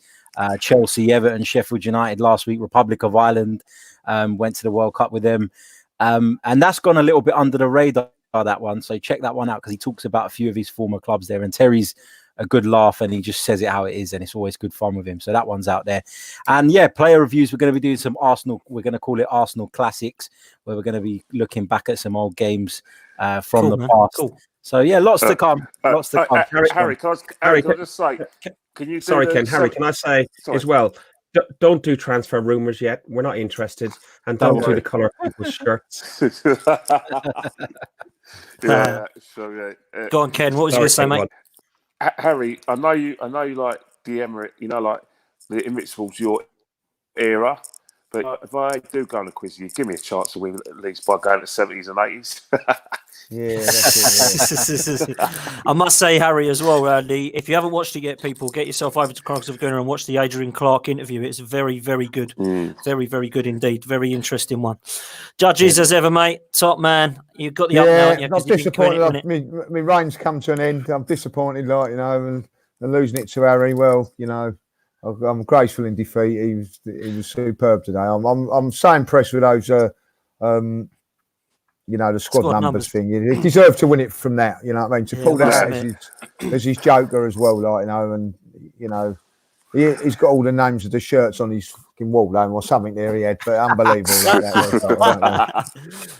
Chelsea, Everton, Sheffield United last week, Republic of Ireland. Went to the World Cup with them. And that's gone a little bit under the radar, that one. So check that one out because he talks about a few of his former clubs there. And Terry's a good laugh and he just says it how it is. And it's always good fun with him. So that one's out there. And yeah, player reviews. We're going to be doing some Arsenal. We're going to call it Arsenal Classics, where we're going to be looking back at some old games from the past. Cool. So yeah, lots to come. Lots to come. Harry, can I just say? Can you? Sorry, Ken. Harry, can I say as well? Don't do transfer rumors yet. We're not interested, and don't do the colour of people's shirts. Go on, Ken. What was you going to say, mate? Harry, I know you like the Emirates. You know, like the Invincibles, your era. But if I do go on a quiz, you give me a chance to win at least by going to the 70s and 80s. Yeah, that's it. I must say, Harry, as well, if you haven't watched it yet, people, get yourself over to Chronicles of Gunner and watch the Adrian Clark interview. It's very, very good. Very, very good indeed. Very interesting one. Judges, as ever, mate. Top man. You've got the up now. Yeah, I'm disappointed. My reign's come to an end. I'm disappointed, like, you know, and losing it to Harry. Well, you know, I'm graceful in defeat. He was superb today. I'm so impressed with those, you know, the squad numbers thing. He deserved to win it from that. You know what I mean? To pull that out as his joker as well, like, you know, and you know, he's got all the names of the shirts on his fucking wall, or something there he had. But unbelievable.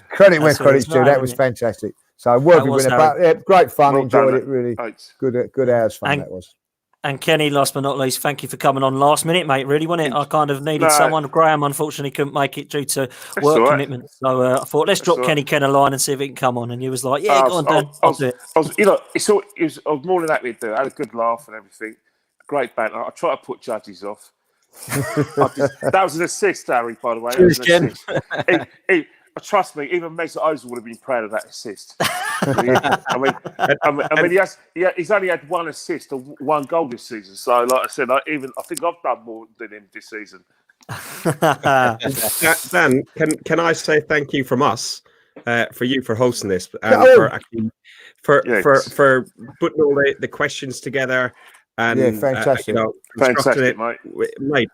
Credit where credit's due. That was fantastic. So worthy winner, but great fun. Enjoyed it. Really good hours fun that was. And Kenny, last but not least, thank you for coming on last minute, mate. Really, wasn't it? I kind of needed someone. Graham, unfortunately, couldn't make it due to work commitments. So I thought, let's drop Kenny Ken a line and see if he can come on. And he was like, yeah, go on, Dan. I'll do it. I was more than happy to do it. I had a good laugh and everything. Great banter. I try to put judges off. That was an assist, Harry, by the way. Cheers, Ken. Trust me, even Mesut Ozil would have been proud of that assist. I mean, he's only had one assist or one goal this season. So, like I said, I think I've done more than him this season. Dan, can I say thank you from us for you for hosting this and for putting all the questions together. And fantastic. Fantastic, mate.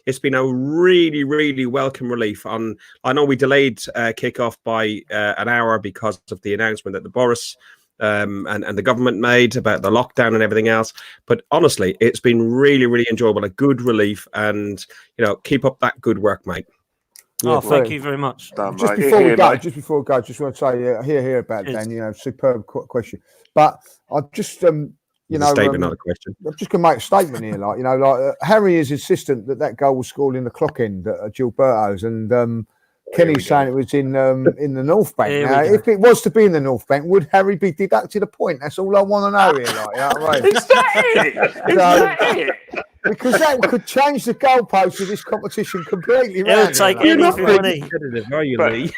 It's been a really, really welcome relief. I know we delayed kickoff by an hour because of the announcement that the Boris and the government made about the lockdown and everything else. But honestly, it's been really, really enjoyable. A good relief, and keep up that good work, mate. Yeah, thank you very much. Just before we go, just want to say, hear about Dan. Superb question. But I've just, statement, not a question. I'm just going to make a statement here, Harry is insistent that goal was scored in the clock end at Gilberto's, and Kenny's saying it was in the North Bank. Now, if it was to be in the North Bank, would Harry be deducted a point? That's all I want to know here. Is that it? Is that it? Because that could change the goalpost of this competition completely. It'll take anything, money.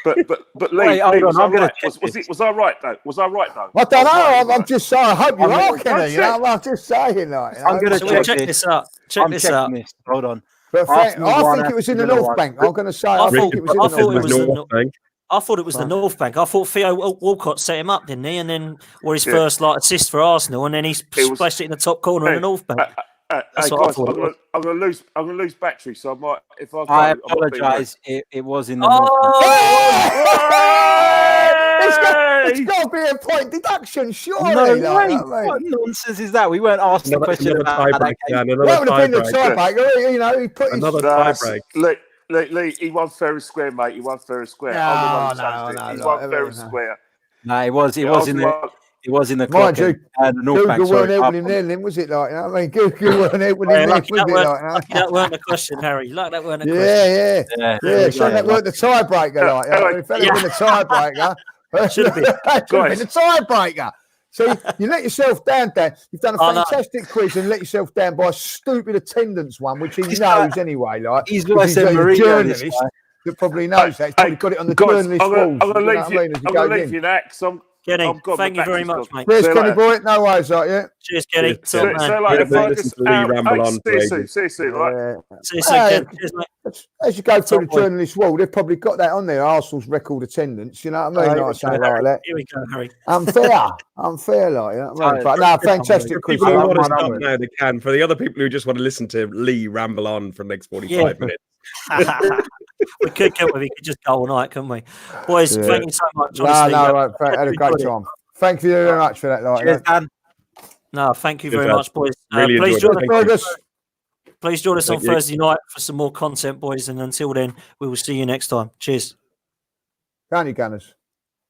But Lee, was I right though? Was I right though? I don't know. I'm just saying. I hope you are, Kenny. I'm just saying. I'm going to check this out. Check this out. Hold on. But I think it was in the North Bank. I'm going to say. I thought it was in the North Bank. I thought it was the North Bank. I thought Theo Walcott set him up, didn't he? And then his first assist for Arsenal, and then he splashed it in the top corner in the North Bank. Hey guys, I'm gonna lose battery, so I might. If I apologise. It was in the. It's got to be a point deduction, surely. No way. What nonsense is that? We weren't asked the question about that. That would have been the tiebreaker. He put another tiebreak. Lee, he won fair and square, mate. He won fair and square. No. He won fair and square. No, it was in the. It was in the clock. Mind you, Google weren't helping him then, was it? Google weren't helping him then, was it? That weren't the question, Harry. That weren't the question. Yeah. So that weren't the tiebreaker. If that had been the tiebreaker, should have been the tiebreaker. So you let yourself down, Dan. You've done a fantastic quiz and let yourself down by a stupid attendance one, which he knows anyway. He's a journalist that probably knows that. He's probably got it on the journalist walls. I'm going to leave you that because Kenny, thank you very much, mate. Cheers, Kenny boy. No worries, Cheers, Kenny. See you soon, right? See you soon, Ken. Cheers, mate. As you go through the journalist wall, they've probably got that on there, Arsenal's record attendance. You know what I mean? Here we go, Harry. Unfair, But no, fantastic quiz. People who want to stop now, they can. For the other people who just want to listen to Lee ramble on for the next 45 minutes. We could just go all night, couldn't we? Boys, thank you so much. Honestly, had a great time. Thank you very much for that. Cheers, Dan. No, thank you very much, boys. Really please join us on you. Thursday night for some more content, boys. And until then, we will see you next time. Cheers. Down you, Gunners.